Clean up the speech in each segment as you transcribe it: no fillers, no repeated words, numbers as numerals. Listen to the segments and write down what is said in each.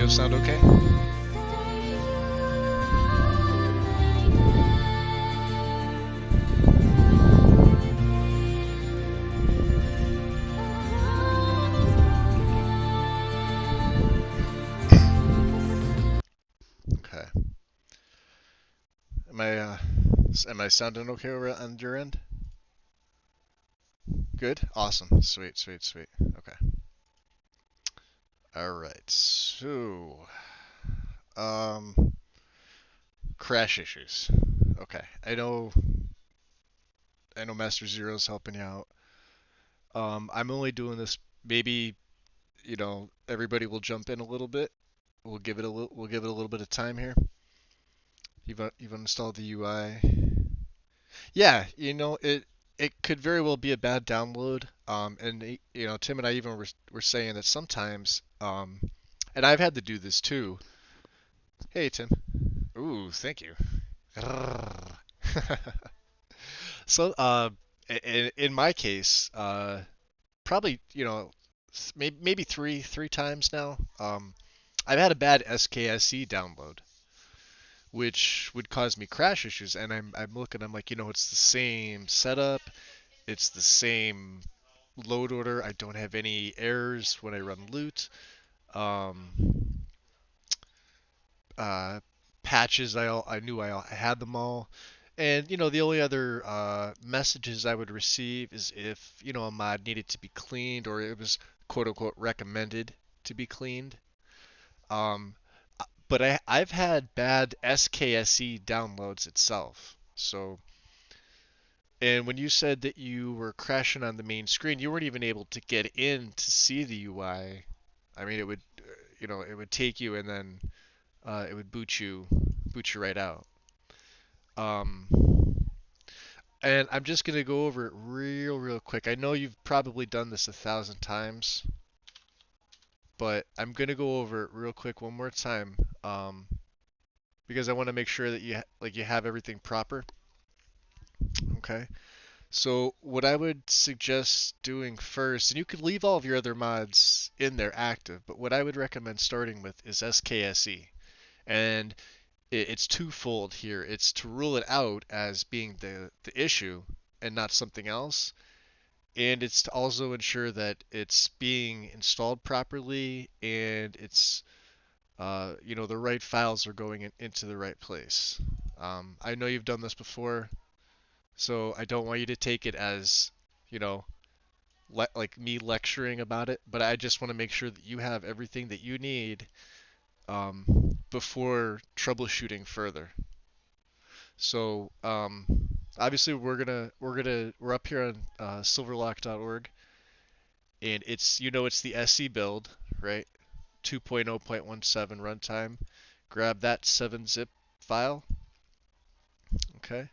audio sound okay? Okay. Am I uh am I sounding okay over on your end? Good? Awesome. Sweet, sweet, sweet. Okay. Alright. So um crash issues. Okay. I know Master Zero's helping you out. I'm only doing this maybe, everybody will jump in a little bit. We'll give it a little bit of time here. You've installed the UI. Yeah, it could very well be a bad download. And Tim and I even were saying that sometimes, and I've had to do this too. Hey, Tim. Ooh, thank you. So, in my case, probably maybe three times now. I've had a bad SKSE download, which would cause me crash issues, and I'm looking, I'm like, it's the same setup. It's the same load order. I don't have any errors when I run loot. Um, uh, Patches, I knew I had them all. And the only other messages I would receive is if a mod needed to be cleaned or it was quote unquote recommended to be cleaned. Um, but I've had bad SKSE downloads itself. So and when you said that you were crashing on the main screen, you weren't even able to get in to see the UI. I mean, it would take you and then it would boot you right out. Um, and I'm just gonna go over it real quick. I know you've probably done this 1,000 times, but I'm gonna go over it real quick one more time, because I want to make sure that you have everything proper. Okay. So what I would suggest doing first, and you could leave all of your other mods in there active, but what I would recommend starting with is SKSE. And it's twofold here. It's to rule it out as being the issue and not something else. And it's to also ensure that it's being installed properly and the right files are going into the right place. I know you've done this before, so I don't want you to take it as, you know, like me lecturing about it, but I just want to make sure that you have everything that you need before troubleshooting further. So obviously we're up here on silverlock.org, and it's the SE build, right? 2.0.17 runtime. Grab that 7-zip file, okay?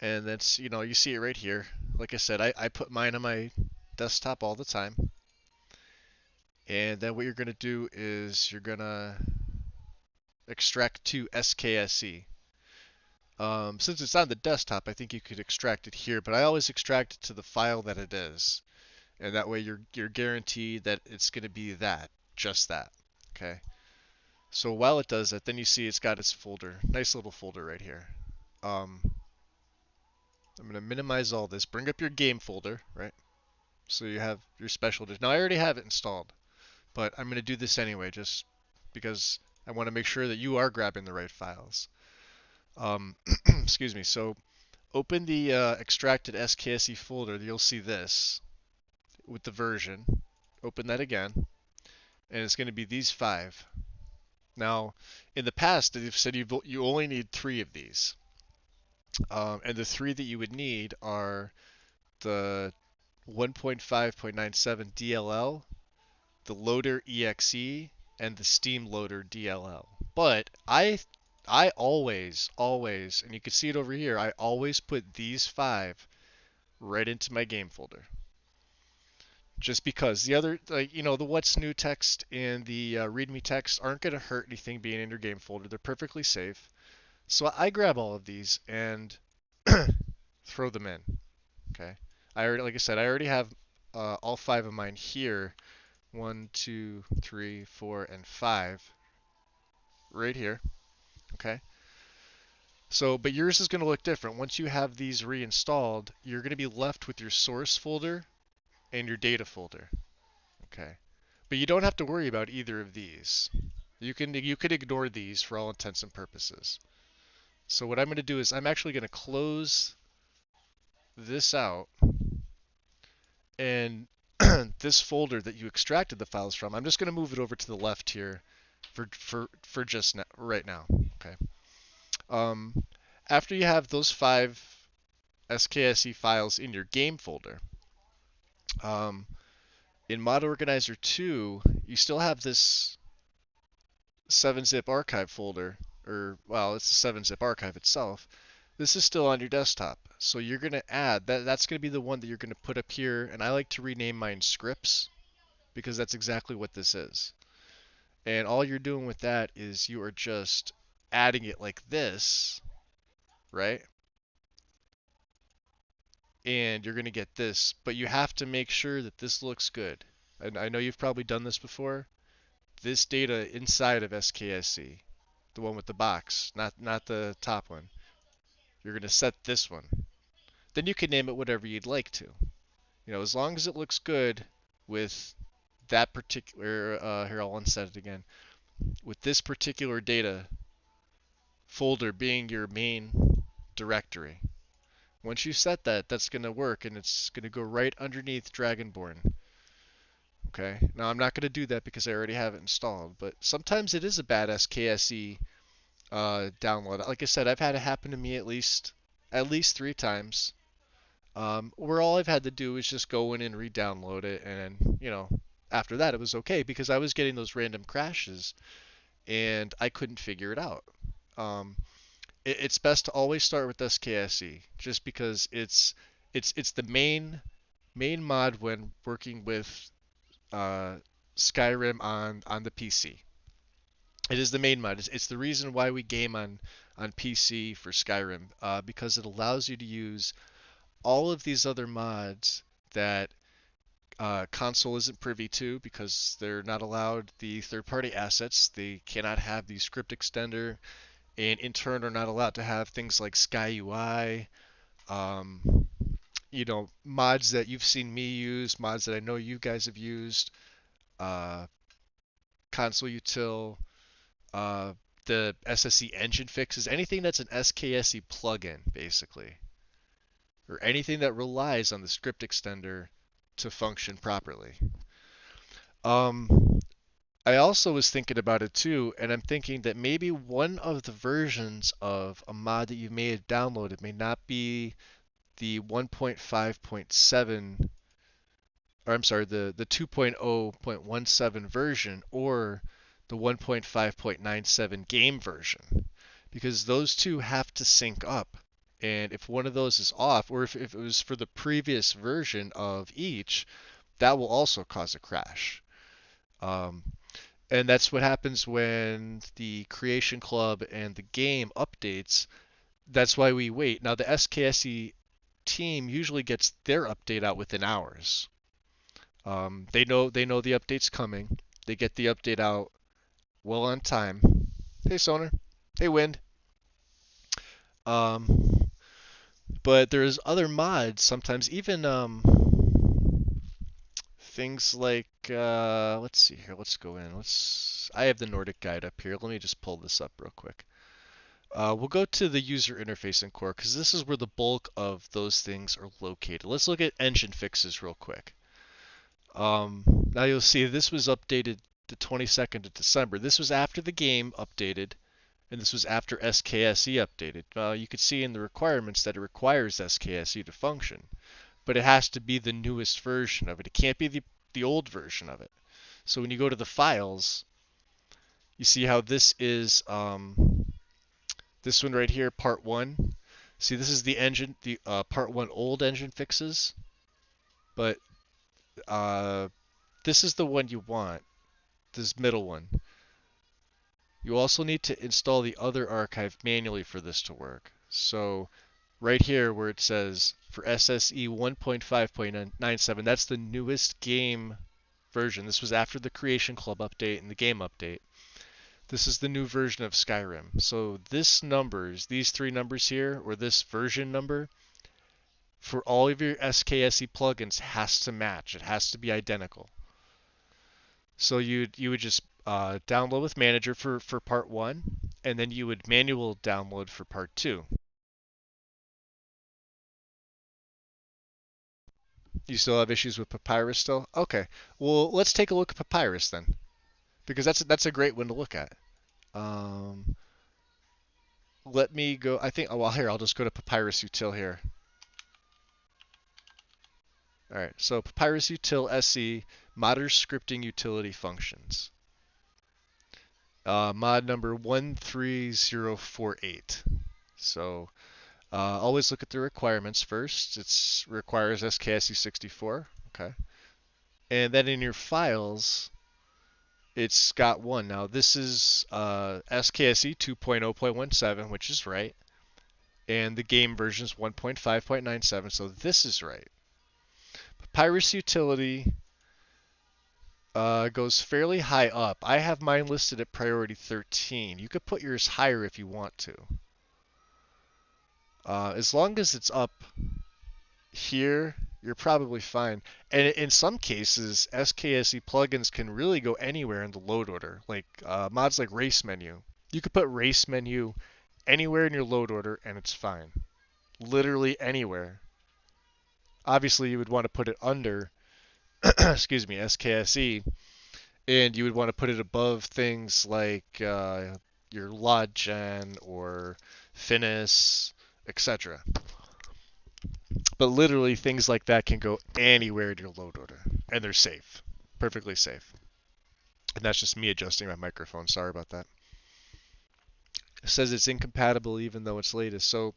And that's you see it right here. Like I said, I put mine on my desktop all the time. And then what you're gonna do is you're gonna extract to SKSE. Since it's on the desktop, I think you could extract it here, but I always extract it to the file that it is, and that way you're guaranteed that it's going to be just that. Okay. So while it does that, then you see it's got its folder, nice little folder right here. Um, I'm going to minimize all this. Bring up your game folder, right? So you have your special disk. Now I already have it installed, but I'm going to do this anyway, just because I want to make sure that you are grabbing the right files. Excuse me. So open the extracted SKSE folder. You'll see this with the version. Open that again, and it's going to be these 5. Now, in the past, they've said you only need 3 of these, and the 3 that you would need are the 1.5.97 DLL, the loader EXE, and the Steam loader DLL. But I always, and you can see it over here, I always put these 5 right into my game folder. Just because the other, the what's new text and the readme text aren't going to hurt anything being in your game folder. They're perfectly safe. So I grab all of these and throw them in. Okay. Like I said, I already have all 5 of mine here. 1, 2, 3, 4, and 5 right here. Okay. So, but yours is going to look different. Once you have these reinstalled, you're going to be left with your source folder and your data folder. Okay. But you don't have to worry about either of these. You could ignore these for all intents and purposes. So what I'm going to do is I'm actually going to close this out, and this folder that you extracted the files from, I'm just going to move it over to the left here for just now, right now. Okay. Um, After you have those 5 SKSE files in your game folder, um, in Mod Organizer 2, you still have this 7-zip archive folder, or well, it's the 7-zip archive itself. This is still on your desktop, so you're going to add that's going to be the one that you're going to put up here, and I like to rename mine scripts because that's exactly what this is. And all you're doing with that is you are just adding it like this, right? And you're going to get this, but you have to make sure that this looks good. And I know you've probably done this before. This data inside of SKSE, the one with the box, not the top one. You're going to set this one. Then you can name it whatever you'd like to. You know, as long as it looks good with that particular, here I'll unset it again, with this particular data folder being your main directory. Once you set that, that's going to work, and it's going to go right underneath Dragonborn. Okay, now I'm not going to do that because I already have it installed, but sometimes it is a bad SKSE download. Like I said, I've had it happen to me at least 3 times, where all I've had to do is just go in and re-download it, and after that it was okay because I was getting those random crashes and I couldn't figure it out. Um, it's best to always start with SKSE just because it's the main mod when working with Skyrim on the PC. It is the main mod. It's the reason why we game on PC for Skyrim, because it allows you to use all of these other mods that console isn't privy to because they're not allowed the third-party assets. They cannot have the script extender, and in turn are not allowed to have things like Sky UI, mods that you've seen me use, mods that I know you guys have used, uh, console util, uh, the SSE engine fixes, anything that's an SKSE plugin, basically, or anything that relies on the script extender to function properly. I also was thinking about it too, and I'm thinking that maybe one of the versions of a mod that you may have downloaded may not be the 1.5.7, or I'm sorry, the 2.0.17 version or the 1.5.97 game version, because those two have to sync up. And if one of those is off, or if it was for the previous version of each, that will also cause a crash. Um, and that's what happens when the Creation Club and the game updates. That's why we wait. Now, the SKSE team usually gets their update out within hours. They know the update's coming. They get the update out well on time. Hey, Sonar. Hey, Wind. Um, but there's other mods sometimes, even things like let's see here. Let's go in. I have the Nordic guide up here. Let me just pull this up real quick. We'll go to the user interface and core because this is where the bulk of those things are located. Let's look at engine fixes real quick. Now you'll see this was updated the 22nd of December. This was after the game updated, and this was after SKSE updated. You could see in the requirements that it requires SKSE to function, but it has to be the newest version of it. It can't be the old version of it. So when you go to the files, you see how this is this one right here, part 1. See, this is the engine, the part 1 old engine fixes, but this is the one you want, this middle one. You also need to install the other archive manually for this to work. So right here where it says for SSE 1.5.97, that's the newest game version. This was after the Creation Club update and the game update. This is the new version of Skyrim. So these three numbers here, or this version number, for all of your SKSE plugins has to match. It has to be identical. So you would just download with Manager for part 1, and then you would manual download for part 2. You still have issues with Papyrus still? Okay. Well, let's take a look at Papyrus then, because that's a great one to look at. Um, Let me go. I think. Oh well, here I'll just go to Papyrus Util here. All right. So Papyrus Util SE modder scripting utility functions. Mod number 13048. So always look at the requirements first. It requires SKSE64. Okay. And then in your files, it's got one. Now this is SKSE 2.0.17, which is right. And the game version is 1.5.97, so this is right. Papyrus utility goes fairly high up. I have mine listed at priority 13. You could put yours higher if you want to. As long as it's up here, you're probably fine. And in some cases, SKSE plugins can really go anywhere in the load order, like mods like race menu. You could put race menu anywhere in your load order and it's fine. Literally anywhere. Obviously, you would want to put it under, excuse me, SKSE, and you would want to put it above things like your Loggen or Finis, etc. But literally, things like that can go anywhere in your load order, and they're safe, perfectly safe. And that's just me adjusting my microphone. Sorry about that. It says it's incompatible even though it's latest. So,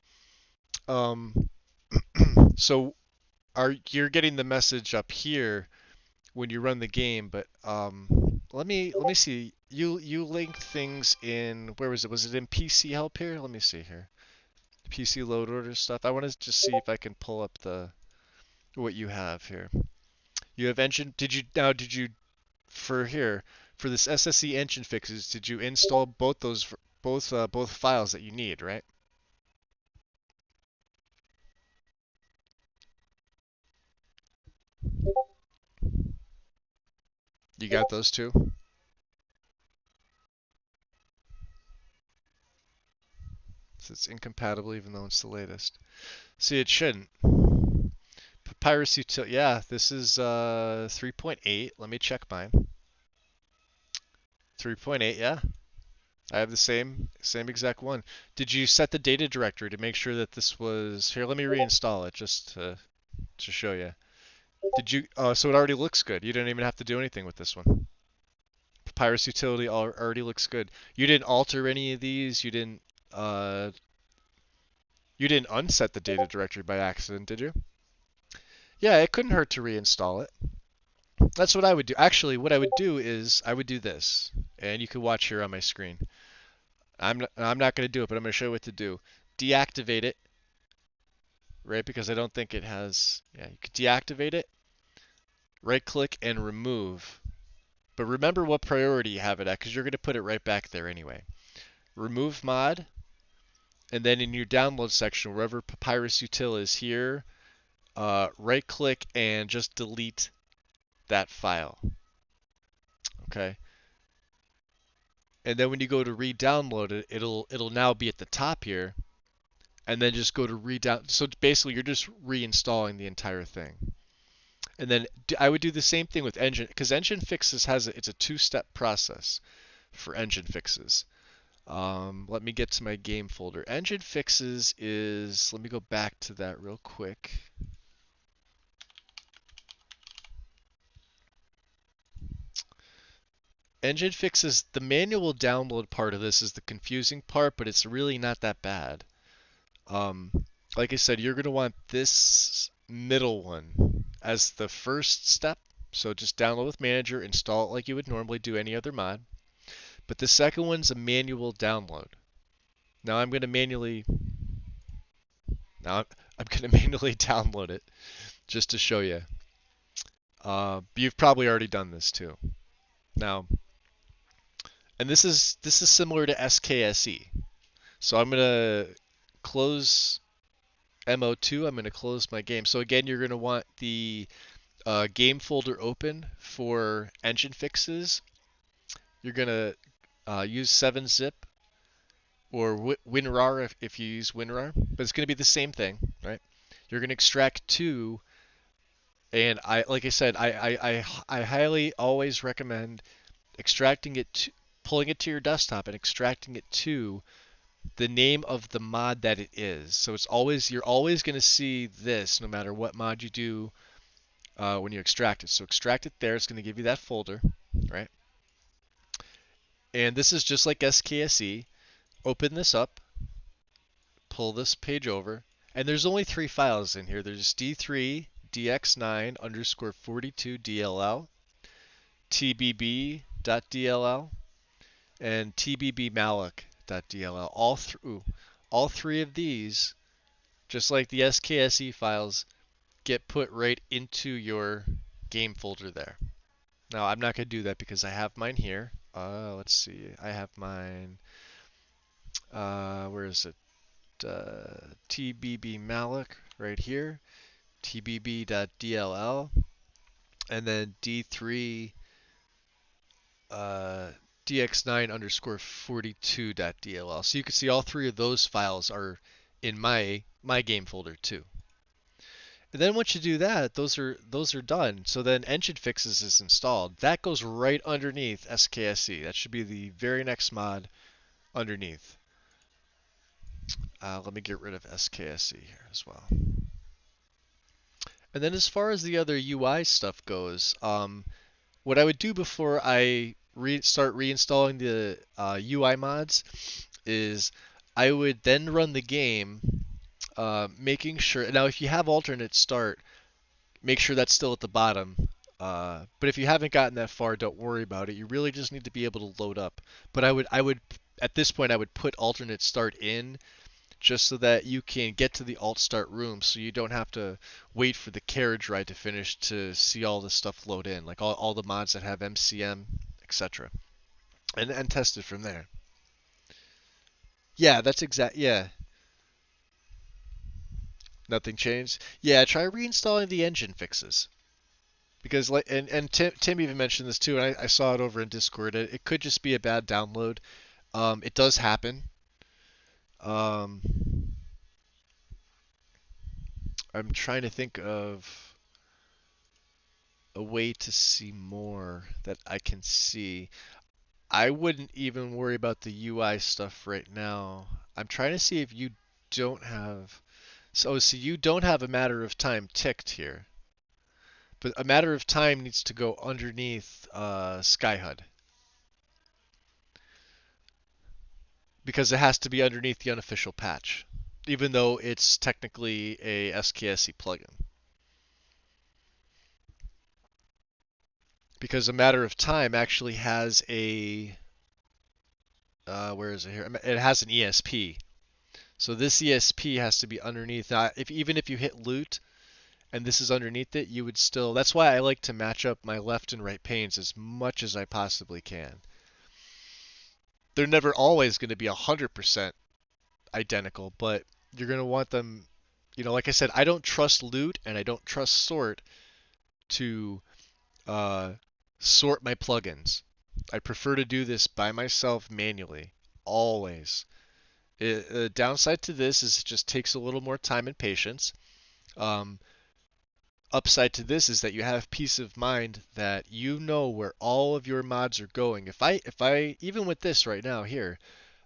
so you're getting the message up here when you run the game, but let me see. You linked things in, where was it? Was it in PC help here? Let me see here. PC load order stuff. I want to just see if I can pull up what you have here. You have engine. Did you for this SSE engine fixes? Did you install both files that you need, right? You got those two? So it's incompatible even though it's the latest. See, it shouldn't. Papyrus util. Yeah, this is 3.8. Let me check mine. 3.8, yeah. I have the same exact one. Did you set the data directory to make sure that this was here? Let me reinstall it just to show you. Did you? Oh, so it already looks good. You didn't even have to do anything with this one. Papyrus utility already looks good. You didn't alter any of these. You didn't unset the data directory by accident, did you? Yeah, it couldn't hurt to reinstall it. That's what I would do. Actually, what I would do is I would do this, and you can watch here on my screen. I'm not going to do it, but I'm going to show you what to do. Deactivate it, right? Because I don't think it has. Yeah, you could deactivate it. Right-click and remove. But remember what priority you have it at, because you're going to put it right back there anyway. Remove mod, and then in your download section, wherever Papyrus Util is here, right-click and just delete that file. Okay. And then when you go to re-download it, it'll now be at the top here, and then just go to re-down. So basically, you're just reinstalling the entire thing. And then I would do the same thing with engine, because engine fixes it's a two-step process for engine fixes. Let me get to my game folder. Engine fixes is, let me go back to that real quick. Engine fixes, the manual download part of this is the confusing part, but it's really not that bad. Like I said, you're going to want this middle one as the first step. So just download with Manager, install it like you would normally do any other mod. But the second one's a manual download. Now I'm going to manually download it just to show you. You've probably already done this too. Now, and this is similar to SKSE. So I'm gonna close MO2. I'm gonna close my game. So again, you're gonna want the game folder open for engine fixes. You're gonna use 7-zip or WinRAR if you use WinRAR, but it's gonna be the same thing, right? You're gonna extract two, and like I said, I highly always recommend extracting it to, pulling it to your desktop and extracting it to the name of the mod that it is. So it's always you're always going to see this no matter what mod you do when you extract it. So extract it there. It's going to give you that folder, right? And this is just like SKSE. Open this up, pull this page over, and there's only three files in here. There's D3 DX9 underscore 42 DLL, TBB.dll, and tbbmalloc.dll. All three of these, just like the SKSE files, get put right into your game folder there. Now I'm not going to do that because I have mine here. Let's see. I have mine. Where is it? tbbmalloc right here. tbb.dll, and then d3 dx9 underscore 42.dll. So you can see all three of those files are in my game folder too. And then once you do that, those are done. So then Engine Fixes is installed. That goes right underneath SKSE. That should be the very next mod underneath. Let me get rid of SKSE here as well. And then as far as the other UI stuff goes, what I would do before I start reinstalling the UI mods is I would then run the game, making sure. Now, if you have alternate start, make sure that's still at the bottom. But if you haven't gotten that far, don't worry about it. You really just need to be able to load up. But I would at this point I would put alternate start in just so that you can get to the alt start room, so you don't have to wait for the carriage ride to finish to see all the stuff load in, like all the mods that have MCM, etc. And test it from there. Yeah, that's exact. Yeah, nothing changed. Yeah, try reinstalling the engine fixes because like and Tim even mentioned this too, and I saw it over in Discord. It could just be a bad download. It does happen. Um, I'm trying to think of a way to see more that I can see. I wouldn't even worry about the UI stuff right now. I'm trying to see if you don't have. So you don't have a matter of time ticked here, but a matter of time needs to go underneath SkyHUD because it has to be underneath the unofficial patch, even though it's technically a SKSE plugin. Because a matter of time actually has a where is it here? It has an ESP. So this ESP has to be underneath. Now, even if you hit loot and this is underneath it, you would still. That's why I like to match up my left and right panes as much as I possibly can. They're never always going to be 100% identical, but you're going to want them. Like I said, I don't trust loot and I don't trust sort to uh, sort my plugins. I prefer to do this by myself manually, always. The downside to this is it just takes a little more time and patience. Um, Upside to this is that you have peace of mind that you know where all of your mods are going. If I even with this right now here,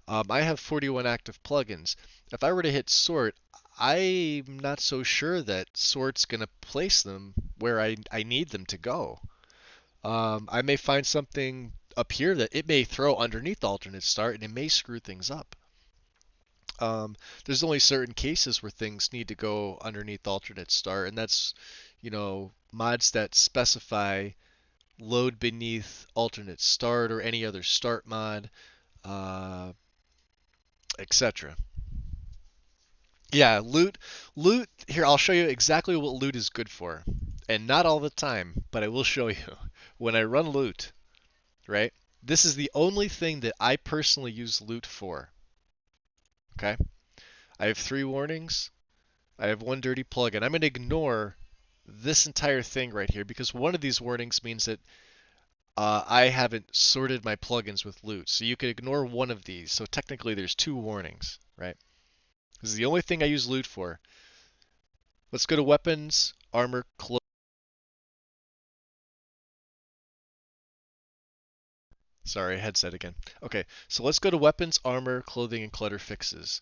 I have 41 active plugins. If I were to hit sort, I'm not so sure that sort's gonna place them where I need them to go. I may find something up here that it may throw underneath alternate start and it may screw things up. There's only certain cases where things need to go underneath alternate start, and that's, mods that specify load beneath alternate start or any other start mod, uh, etc. Yeah, loot. Here, I'll show you exactly what loot is good for. And not all the time, but I will show you. When I run loot, right? This is the only thing that I personally use loot for. Okay? I have 3 warnings. I have 1 dirty plugin. I'm going to ignore this entire thing right here because one of these warnings means that I haven't sorted my plugins with loot. So you could ignore one of these. So technically there's 2 warnings, right? This is the only thing I use loot for. Let's go to weapons, armor, clothes. Sorry, headset again. Okay, so let's go to weapons, armor, clothing, and clutter fixes.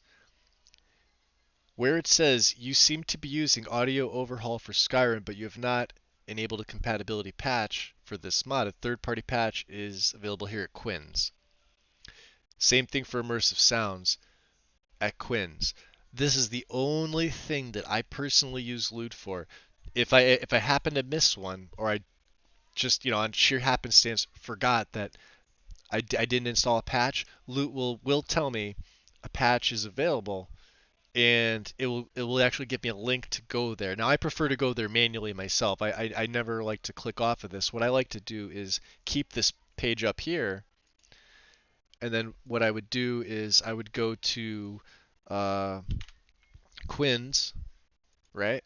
Where it says you seem to be using audio overhaul for Skyrim, but you have not enabled a compatibility patch for this mod, a third-party patch is available here at Quinn's. Same thing for immersive sounds at Quinn's. This is the only thing that I personally use loot for. If I happen to miss one, or I just on sheer happenstance forgot that I didn't install a patch, loot will tell me a patch is available, and it will actually give me a link to go there. Now I prefer to go there manually myself. I never like to click off of this. What I like to do is keep this page up here, and then what I would do is I would go to uh, Quinn's, right?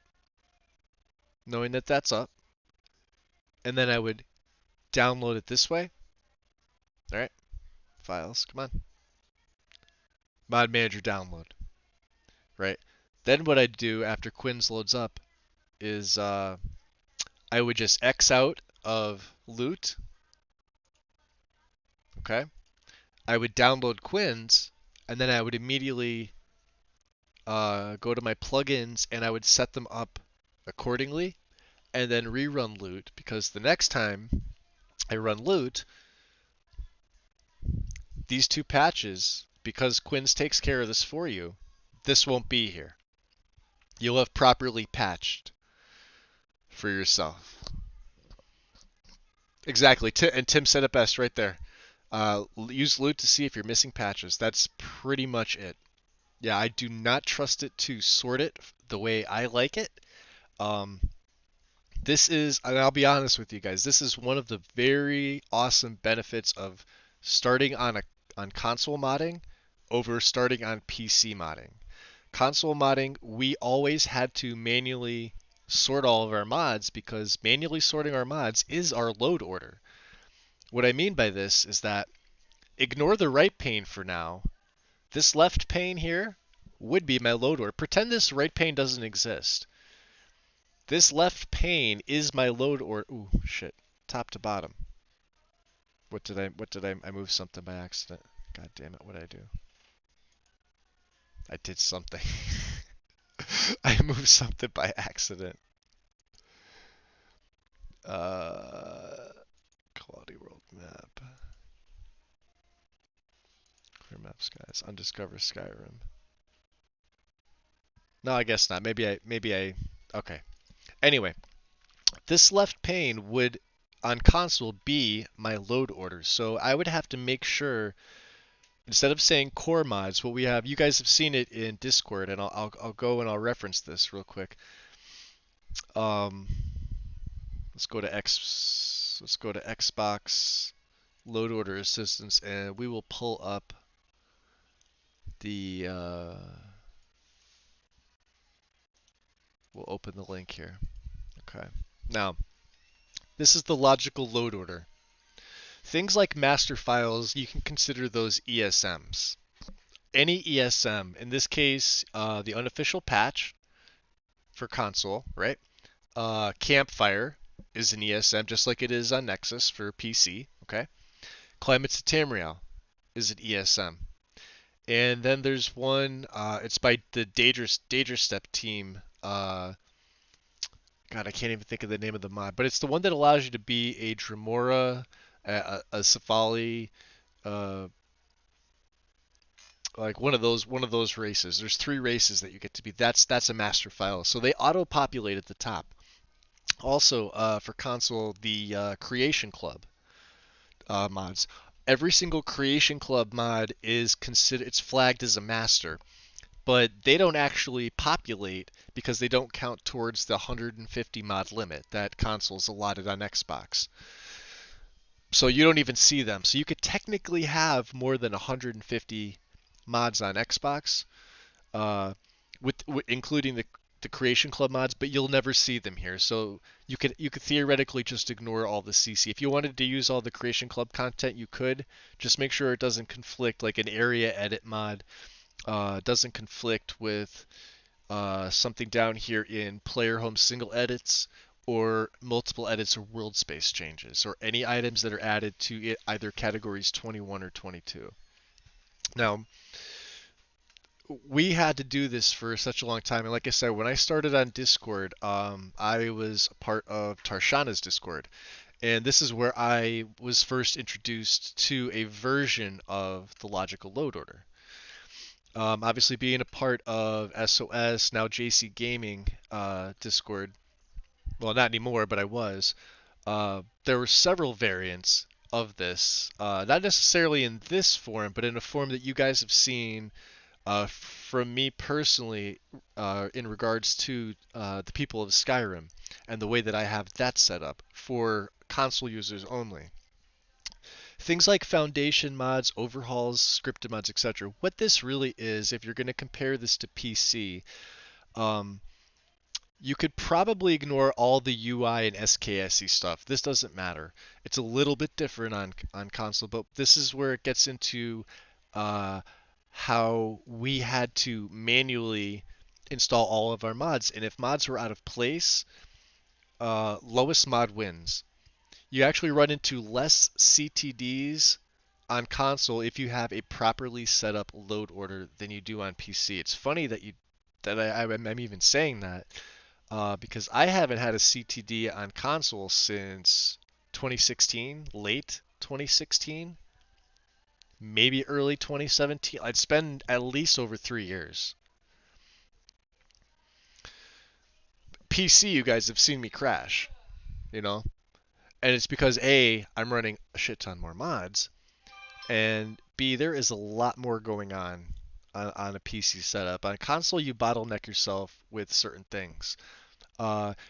Knowing that that's up, and then I would download it this way. All right, files, come on, mod manager download, right? Then what I'd do after Quinn's loads up is I would just X out of loot. Okay. I would download Quinn's, and then I would immediately go to my plugins and I would set them up accordingly, and then rerun loot, because the next time I run loot, these 2 patches, because Quinn's takes care of this for you, this won't be here. You'll have properly patched for yourself. Exactly. And Tim said it best right there. Use loot to see if you're missing patches. That's pretty much it. Yeah, I do not trust it to sort it the way I like it. Um, this is, and I'll be honest with you guys, this is one of the very awesome benefits of starting on console modding over starting on PC modding. Console modding, we always had to manually sort all of our mods because manually sorting our mods is our load order. What I mean by this is that ignore the right pane for now. This left pane here would be my load order. Pretend this right pane doesn't exist. This left pane is my load order. Ooh, shit. Top to bottom. What did I moved something by accident. God damn it, what did I do? I did something. I moved something by accident. Quality world map. Clear map skies. Undiscovered Skyrim. No, I guess not. Maybe I. Okay. Anyway, this left pane would on console be my load order. So I would have to make sure, instead of saying core mods, what we have, you guys have seen it in Discord, and I'll go and I'll reference this real quick. Let's go to Xbox load order assistance, and we will pull up the we'll open the link here. Okay. Now, this is the logical load order. Things like master files, you can consider those ESMs. Any ESM, in this case, the unofficial patch for console, right? Campfire is an ESM, just like it is on Nexus for PC, okay? Climates of Tamriel is an ESM. And then there's one, it's by the Daedrstep team. God, I can't even think of the name of the mod, but it's the one that allows you to be a Dremora, a Cephali, like one of those races. There's 3 races that you get to be. That's a master file. So they auto-populate at the top. Also, for console, the Creation Club mods. Every single Creation Club mod is it's flagged as a master, but they don't actually populate because they don't count towards the 150 mod limit that consoles allotted on Xbox. So you don't even see them. So you could technically have more than 150 mods on Xbox, uh, with including the Creation Club mods, but you'll never see them here. So you could theoretically just ignore all the CC. If you wanted to use all the Creation Club content, you could. Just make sure it doesn't conflict, like an area edit mod doesn't conflict with something down here in player home single edits or multiple edits or world space changes or any items that are added to it, either categories 21 or 22. Now, we had to do this for such a long time, and like I said, when I started on Discord, I was a part of Tarshana's Discord, and this is where I was first introduced to a version of the logical load order. Obviously, being a part of SOS, now JC Gaming Discord, well, not anymore, but I was. There were several variants of this, not necessarily in this form, but in a form that you guys have seen from me personally in regards to the people of Skyrim and the way that I have that set up for console users only. Things like foundation mods, overhauls, scripted mods, etc. What this really is, if you're going to compare this to PC, um, you could probably ignore all the UI and SKSE stuff. This doesn't matter. It's a little bit different on console, but this is where it gets into uh, how we had to manually install all of our mods. And if mods were out of place, lowest mod wins. You actually run into less CTDs on console if you have a properly set up load order than you do on PC. It's funny I'm even saying that because I haven't had a CTD on console since 2016, late 2016, maybe early 2017. It's been at least over 3 years. PC, you guys have seen me crash, you know, and it's because A, I'm running a shit ton more mods, and B, there is a lot more going on a PC setup. On a console, you bottleneck yourself with certain things.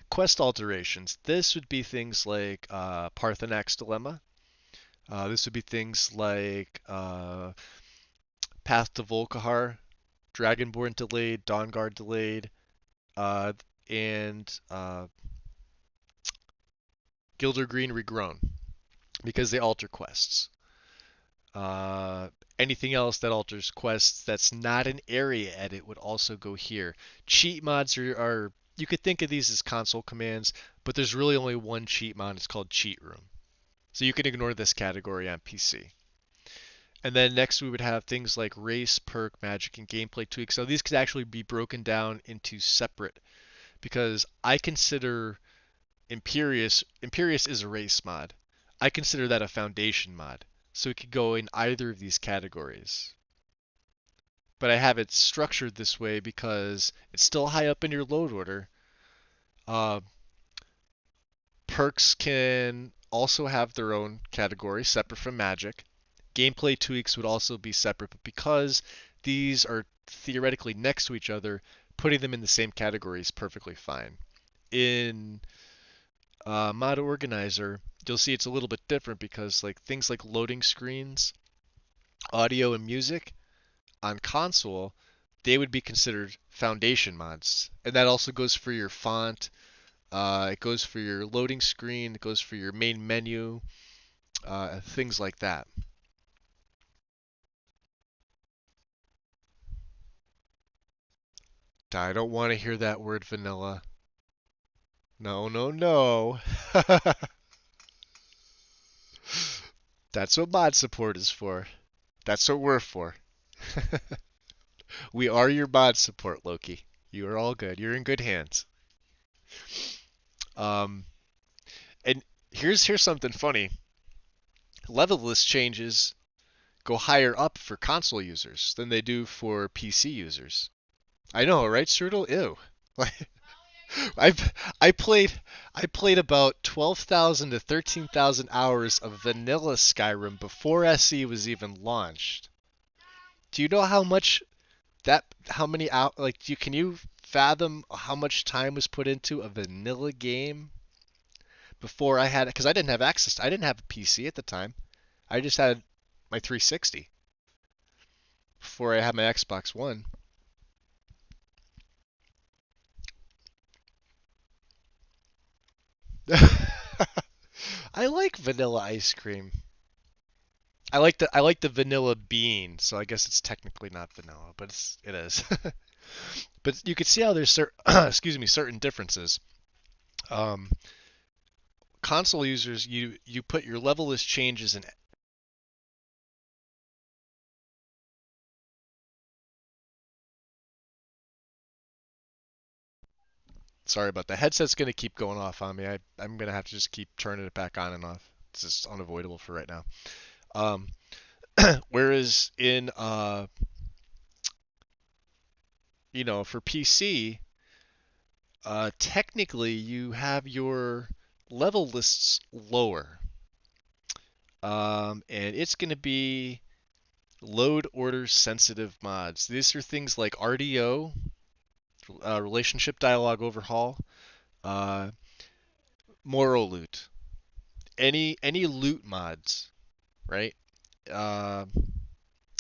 Quest alterations. This would be things like Parthenak's Dilemma. This would be things like Path to Volkihar, Dragonborn delayed, Dawnguard delayed, uh, and Gildergreen regrown because they alter quests. Uh, Anything else that alters quests that's not an area edit would also go here. Cheat mods are you could think of these as console commands, but there's really only one cheat mod. It's called Cheat Room. So you can ignore this category on PC. And then next we would have things like race, perk, magic, and gameplay tweaks. So these could actually be broken down into separate because I consider Imperius is a race mod. I consider that a foundation mod. So it could go in either of these categories. But I have it structured this way because it's still high up in your load order. Uh, Perks can also have their own category separate from magic. Gameplay tweaks would also be separate, but because these are theoretically next to each other, putting them in the same category is perfectly fine. In Mod Organizer, you'll see it's a little bit different because like things like loading screens, audio, and music on console, they would be considered foundation mods. And that also goes for your font, it goes for your loading screen, it goes for your main menu, things like that. I don't want to hear that word vanilla. No, no, no. That's what mod support is for. That's what we're for. We are your mod support, Loki. You are all good. You're in good hands. Um, and here's something funny. Level list changes go higher up for console users than they do for PC users. I know, right, Strudel? Ew. I've I played about 12,000 to 13,000 hours of vanilla Skyrim before SE was even launched. Do you know how much how many out like can you fathom how much time was put into a vanilla game before I had it, because I didn't have access. I didn't have a PC at the time. I just had my 360 before I had my Xbox One. I like vanilla ice cream. I like the vanilla bean, so I guess it's technically not vanilla, but it is. But you can see how there's excuse me, certain differences. Um, Console users, you put your level list changes in. Sorry about that. Headset's gonna keep going off on me. I'm gonna have to just keep turning it back on and off. It's just unavoidable for right now. Um, Whereas in for PC, technically you have your level lists lower, and it's going to be load order sensitive mods. These are things like RDO, relationship dialogue overhaul, uh, moral loot, any loot mods, right? Uh,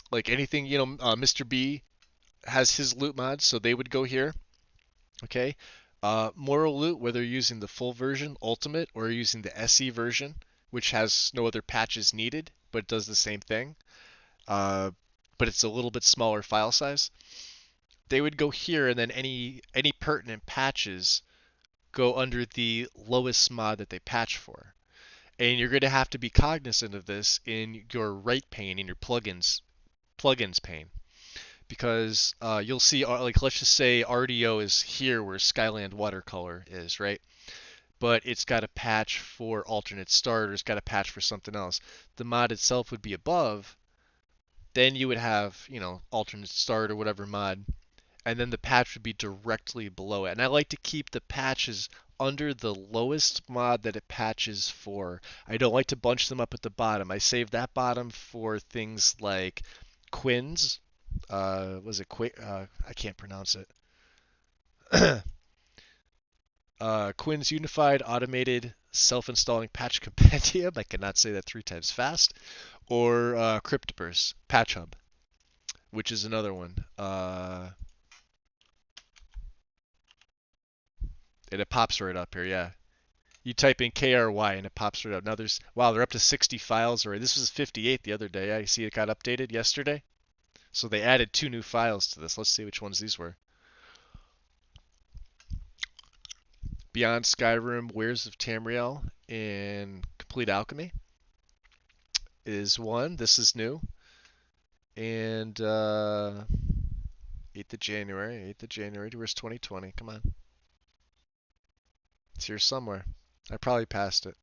like anything, Mr. B has his loot mods, so they would go here. Okay. Moral loot, whether you're using the full version, Ultimate, or using the SE version, which has no other patches needed, but does the same thing, uh, but it's a little bit smaller file size. They would go here, and then any pertinent patches go under the lowest mod that they patch for. And you're going to have to be cognizant of this in your write pane, in your plugins pane, because you'll see, like, let's just say RDO is here where Skyland Watercolor is, right? But it's got a patch for alternate start, or it's got a patch for something else. The mod itself would be above, then you would have, alternate start or whatever mod, and then the patch would be directly below it. And I like to keep the patches under the lowest mod that it patches for. I don't like to bunch them up at the bottom. I save that bottom for things like Quinn's. Was it Quick? I can't pronounce it. Quinn's Unified Automated Self-Installing Patch Compendium. I cannot say that 3 times fast. Or Cryptburst Patch Hub, which is another one. And it pops right up here, yeah. You type in KRY and it pops right up. Now wow, they're up to 60 files already. This was 58 the other day. I see it got updated yesterday. So they added 2 new files to this. Let's see which ones these were. Beyond Skyrim, Wares of Tamriel, and Complete Alchemy is one. This is new. And 8th of January. 8th of January. Where's 2020? Come on. It's here somewhere. I probably passed it.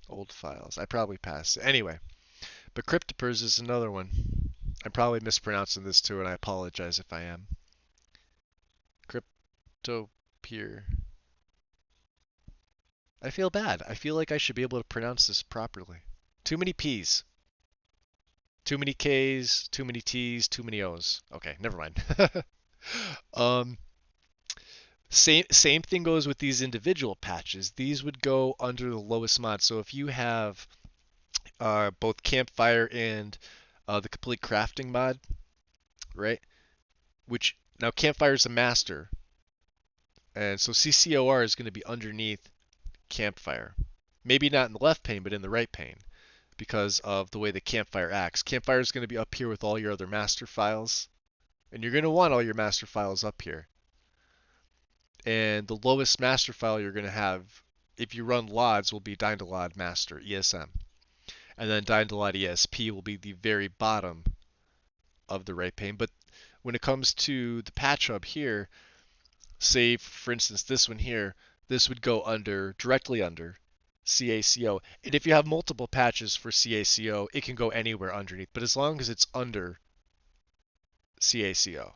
Old files. I probably passed it. Anyway, but Cryptopers is another one. I'm probably mispronouncing this too, and I apologize if I am. Cryptopeer. I feel bad. I feel like I should be able to pronounce this properly. Too many P's. Too many K's, too many T's, too many O's. Okay, never mind. um, same thing goes with these individual patches. These would go under the lowest mod. So if you have both Campfire and the Complete Crafting mod, right? Which now Campfire is a master, and so CCOR is going to be underneath Campfire. Maybe not in the left pane, but in the right pane, because of the way the Campfire acts. Campfire is going to be up here with all your other master files, and you're going to want all your master files up here. And the lowest master file you're going to have, if you run LODs, will be Dynalod master, ESM. And then Dynalod ESP will be the very bottom of the right pane. But when it comes to the patch hub here, say for instance this one here, this would go directly under CACO. And if you have multiple patches for CACO, it can go anywhere underneath, but as long as it's under CACO.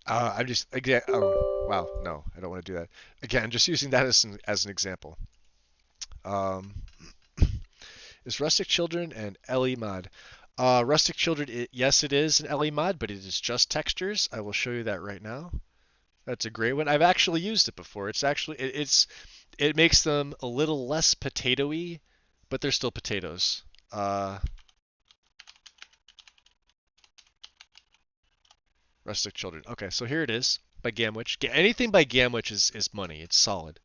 I'm just oh wow, no, I don't want to do that. Again, just using that as an example. Um, is Rustic Children and LE mod? Rustic Children, yes, it is an LE mod, but it is just textures. I will show you that right now. That's a great one. I've actually used it before. It's actually it makes them a little less potatoy, but they're still potatoes. Uh, Rustic Children. Okay, so here it is by Gamwich. Anything by Gamwich is money. It's solid.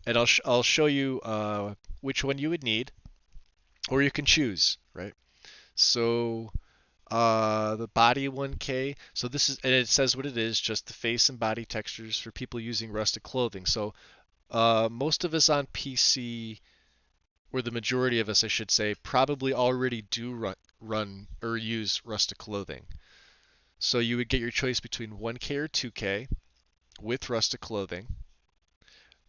And I'll show you which one you would need, or you can choose, right? So the body 1K. So this is, and it says what it is, just the face and body textures for people using rustic clothing. So most of us on PC, or the majority of us, I should say, probably already do run or use rustic clothing. So you would get your choice between 1K or 2K with rustic clothing.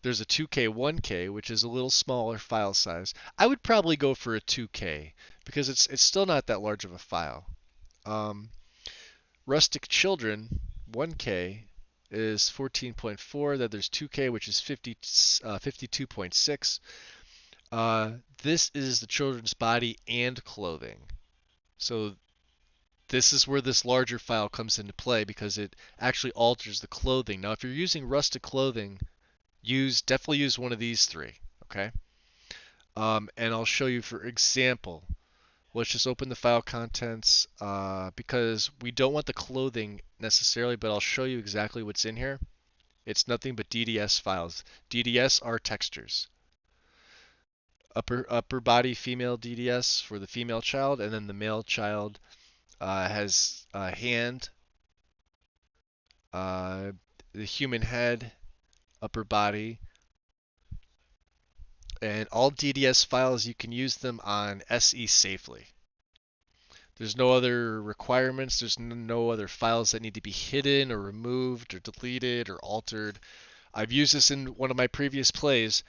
There's a 2K 1K, which is a little smaller file size. I would probably go for a 2K because it's still not that large of a file. Um, Rustic Children 1K is 14.4. Then there's 2K, which is 52.6. This is the children's body and clothing. So this is where this larger file comes into play because it actually alters the clothing. Now, if you're using rustic clothing, definitely use one of these three. Okay. And I'll show you, for example. Let's just open the file contents because we don't want the clothing necessarily, but I'll show you exactly what's in here. It's nothing but DDS files. DDS are textures. Upper body female DDS for the female child, and then the male child has a hand, uh, the human head, upper body, and all DDS files you can use them on SE safely. There's no other requirements. There's no other files that need to be hidden or removed or deleted or altered. I've used this in one of my previous plays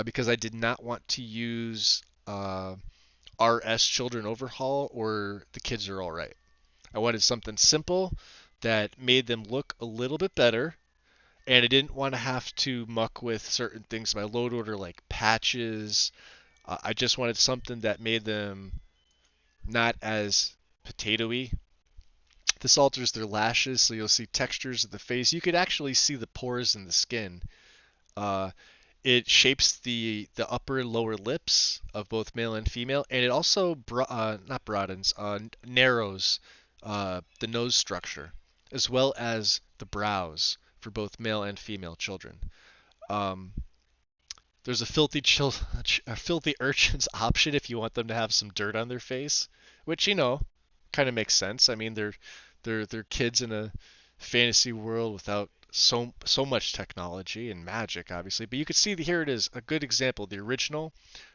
because I did not want to use RS Children Overhaul or The Kids Are Alright. I wanted something simple that made them look a little bit better, and I didn't want to have to muck with certain things in my load order like patches. I just wanted something that made them not as potatoy. This alters their lashes, so you'll see textures of the face. You could actually see the pores in the skin. Uh, it shapes the upper and lower lips of both male and female, and it also not broadens, narrows the nose structure, as well as the brows for both male and female children. Um, there's a filthy urchins option if you want them to have some dirt on their face, which kind of makes sense. I mean, they're kids in a fantasy world without so much technology and magic, obviously. But you can see here it is a good example, the original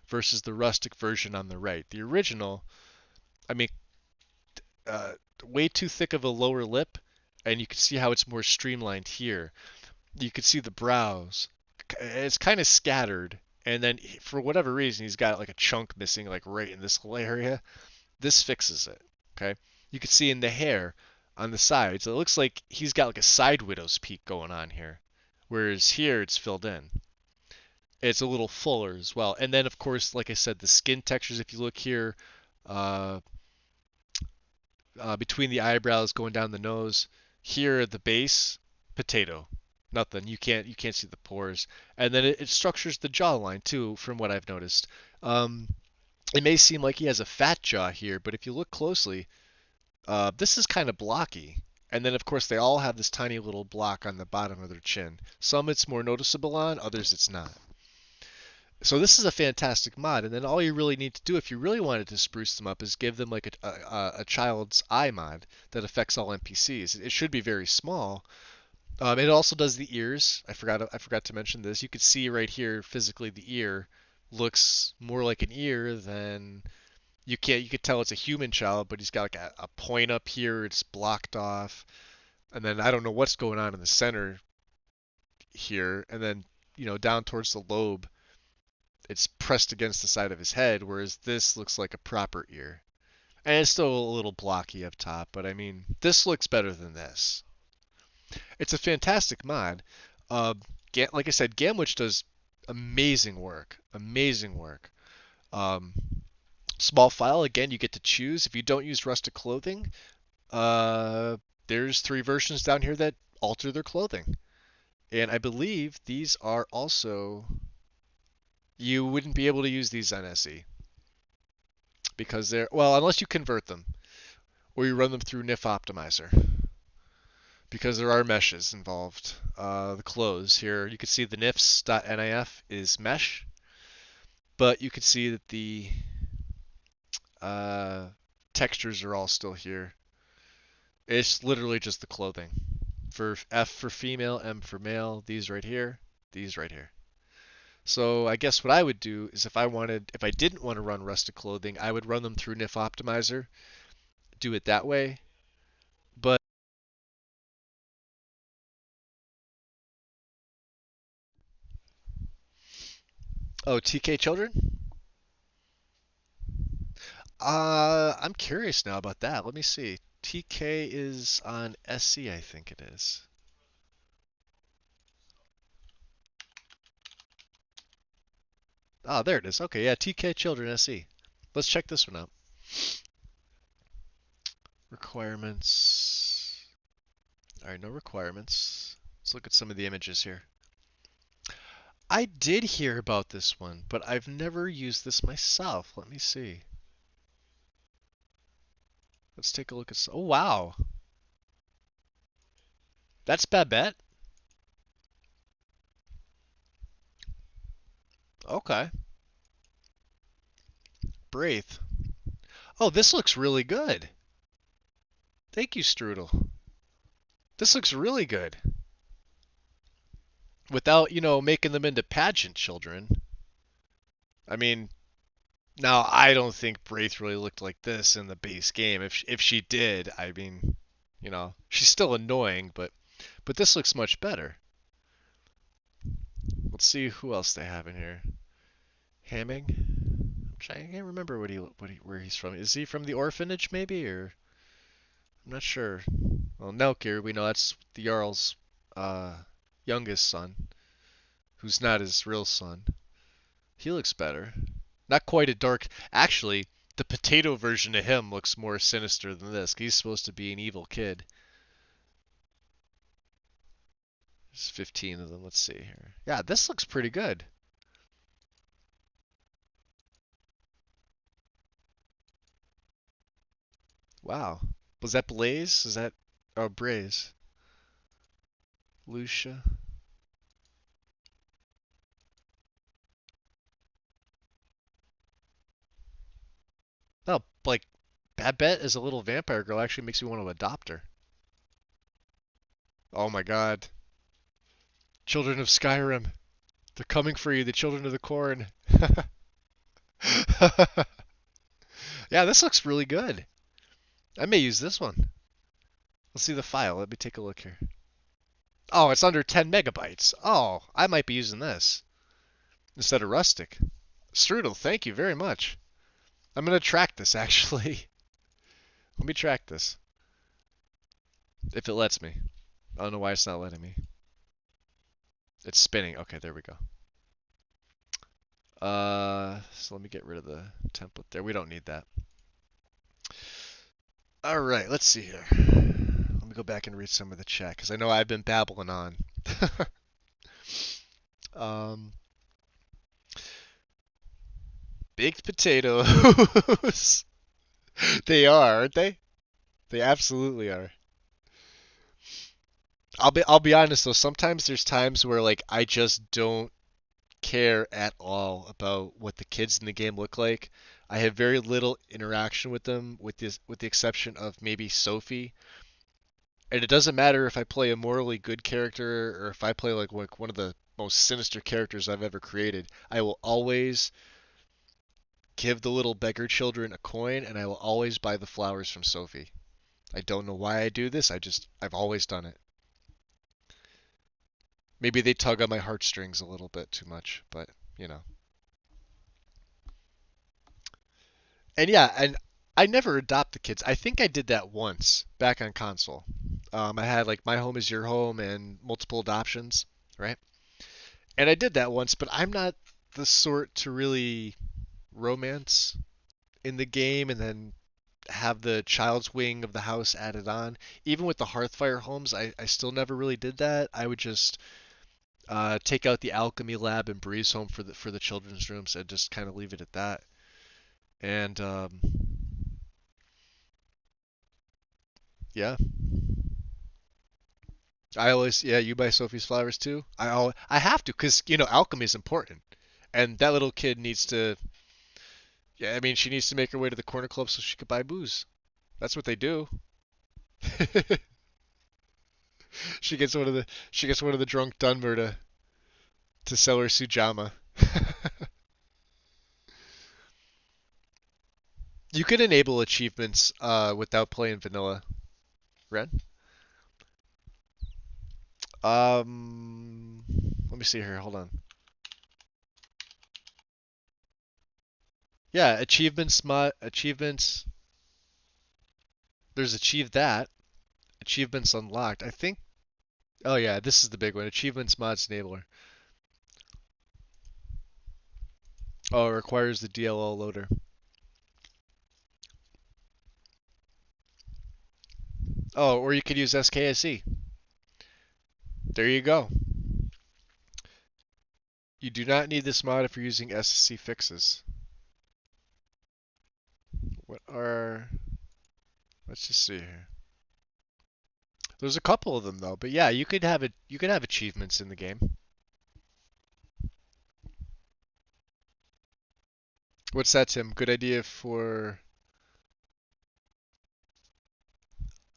versus the rustic version on the right. The original, I mean, uh, way too thick of a lower lip, and you can see how it's more streamlined here. You can see the brows. It's kind of scattered, and then for whatever reason, he's got like a chunk missing, like right in this whole area. This fixes it. Okay, you can see in the hair on the sides, it looks like he's got like a side widow's peak going on here, whereas here it's filled in. It's a little fuller as well. And then, of course, like I said, the skin textures. If you look here, uh, between the eyebrows going down the nose. Here at the base, potato. Nothing. You can't see the pores. And then it structures the jawline too, from what I've noticed. Um, it may seem like he has a fat jaw here, but if you look closely, this is kind of blocky. And then of course they all have this tiny little block on the bottom of their chin. Some it's more noticeable on, others it's not. So this is a fantastic mod, and then all you really need to do if you really wanted to spruce them up is give them like a child's eye mod that affects all NPCs. It should be very small. It also does the ears. I forgot to mention this. You could see right here physically the ear looks more like an ear than you could tell it's a human child, but he's got like a point up here. It's blocked off, and then I don't know what's going on in the center here, and then down towards the lobe it's pressed against the side of his head, whereas this looks like a proper ear. And it's still a little blocky up top, but I mean, this looks better than this. It's a fantastic mod. Uh, like I said, Gamwich does amazing work. Amazing work. Um, Small file, again, you get to choose. If you don't use rustic clothing, uh, there's three versions down here that alter their clothing. And I believe these are also, you wouldn't be able to use these on SE because they're, well, unless you convert them or you run them through NIF Optimizer because there are meshes involved. The clothes here, you can see the nifs.nif is mesh, but you can see that the uh, textures are all still here. It's literally just the clothing. For F for female, M for male, these right here, these right here. So I guess what I would do is if I didn't want to run rustic clothing, I would run them through NIF Optimizer, do it that way. But oh, TK children? I'm curious now about that. Let me see. TK is on SC, I think it is. Oh, there it is. Okay, yeah, TK children SC. Let's check this one out. Requirements. All right, no requirements. Let's look at some of the images here. I did hear about this one, but I've never used this myself. Let me see. Let's take a look at. Oh, wow. That's Babette? Okay. Braith. Oh, this looks really good. Thank you, Strudel. This looks really good. Without, making them into pageant children. I mean, now I don't think Braith really looked like this in the base game. If she did, I mean, she's still annoying, but this looks much better. Let's see who else they have in here. Hamming. I can't remember where he's from. Is he from the orphanage maybe, or I'm not sure. Well, Nelkir, we know that's the Jarl's uh, youngest son, who's not his real son. He looks better. Not quite a dark. Actually, the potato version of him looks more sinister than this. He's supposed to be an evil kid. There's 15 of them. Let's see here. Yeah, this looks pretty good. Wow. Was that Blaze? Is that... Oh, Braze. Lucia. Oh, like, Babette as a little vampire girl actually makes me want to adopt her. Oh my god. Children of Skyrim. They're coming for you, the children of the corn. Yeah, this looks really good. I may use this one. Let's see the file. Let me take a look here. Oh, it's under 10 megabytes. Oh, I might be using this instead of Rustic. Strudel, thank you very much. I'm going to track this, actually. Let me track this. If it lets me. I don't know why it's not letting me. It's spinning. Okay, there we go. So let me get rid of the template there. We don't need that. All right, let's see here. Let me go back and read some of the chat because I know I've been babbling on. um, Baked potatoes. They are, aren't they? They absolutely are. I'll be honest though, sometimes there's times where like I just don't care at all about what the kids in the game look like. I have very little interaction with them with the exception of maybe Sophie. And it doesn't matter if I play a morally good character or if I play like one of the most sinister characters I've ever created. I will always give the little beggar children a coin and I will always buy the flowers from Sophie. I don't know why I do this. I've always done it. Maybe they tug on my heartstrings a little bit too much, but you know. And yeah, and I never adopt the kids. I think I did that once back on console. I had like My Home is Your Home and multiple adoptions, right? And I did that once, but I'm not the sort to really romance in the game and then have the child's wing of the house added on. Even with the Hearthfire homes, I still never really did that. I would just take out the alchemy lab and breeze home for the children's rooms and just kind of leave it at that. And yeah, I always yeah you buy Sophie's flowers too. I have to because alchemy is important, and that little kid needs to. Yeah, I mean she needs to make her way to the corner club so she could buy booze. That's what they do. She gets one of the drunk Dunmer to sell her Sujama. You can enable achievements without playing vanilla. Red? Um, Let me see here. Hold on. Yeah, achievements. There's achieve that. Achievements unlocked. I think. Oh yeah, this is the big one. Achievements mods enabler. Oh, it requires the DLL loader. Oh, or you could use SKSE. There you go. You do not need this mod if you're using SSC fixes. What are? Let's just see here. There's a couple of them though, but yeah, you could have it. You could have achievements in the game. What's that, Tim? Good idea for.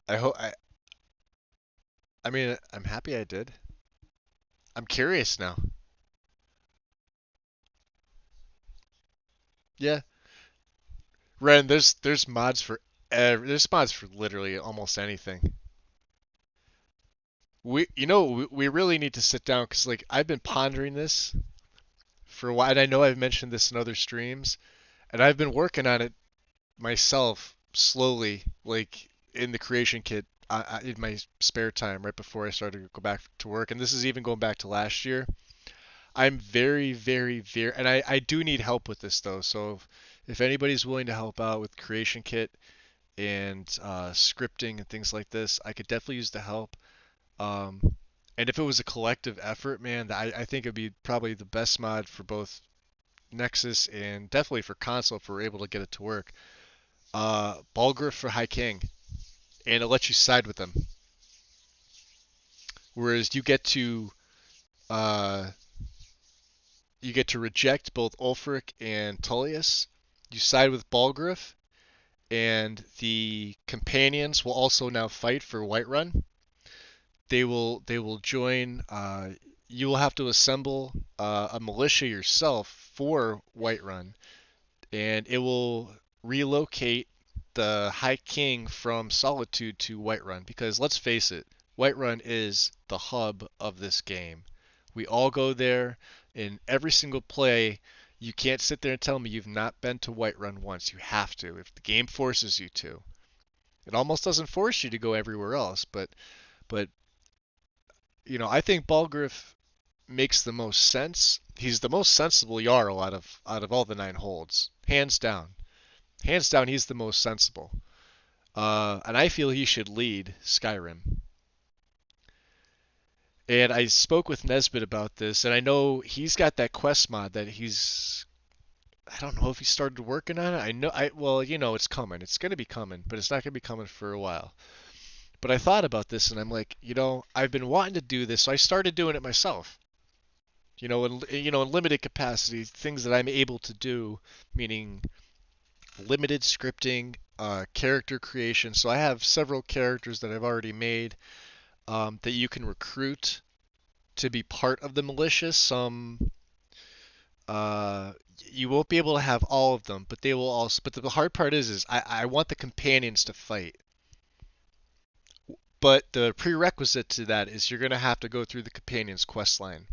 I hope. I mean, I'm happy I did. I'm curious now. Yeah, Ren. There's mods for. There's mods for literally almost anything. We really need to sit down because like I've been pondering this for a while, and I know I've mentioned this in other streams, and I've been working on it myself slowly, like in the creation kit in my spare time right before I started to go back to work. And this is even going back to last year. I'm very, very, very, and I do need help with this though. So if anybody's willing to help out with creation kit and scripting and things like this, I could definitely use the help. Um, and if it was a collective effort, man, I think it'd be probably the best mod for both Nexus and definitely for console if we're able to get it to work. Balgriff for High King, and it lets you side with them. Whereas uh, you get to reject both Ulfric and Tullius. You side with Balgriff, and the companions will also now fight for Whiterun. They will join. You will have to assemble a militia yourself for Whiterun, and it will relocate the High King from Solitude to Whiterun. Because let's face it, Whiterun is the hub of this game. We all go there in every single play. You can't sit there and tell me you've not been to Whiterun once. You have to if the game forces you to. It almost doesn't force you to go everywhere else, but I think Balgriff makes the most sense. He's the most sensible Jarl out of all the nine holds, hands down. Hands down, he's the most sensible. And I feel he should lead Skyrim. And I spoke with Nesbitt about this, and I know he's got that quest mod that he's. I don't know if he started working on it. I know. Well, it's coming. It's gonna be coming, but it's not gonna be coming for a while. But I thought about this, and I'm like, I've been wanting to do this, so I started doing it myself. In limited capacity, things that I'm able to do, meaning limited scripting, character creation. So I have several characters that I've already made that you can recruit to be part of the militia. Some uh, you won't be able to have all of them, but they will also. But the hard part is I want the companions to fight. But the prerequisite to that is you're going to have to go through the companions quest line.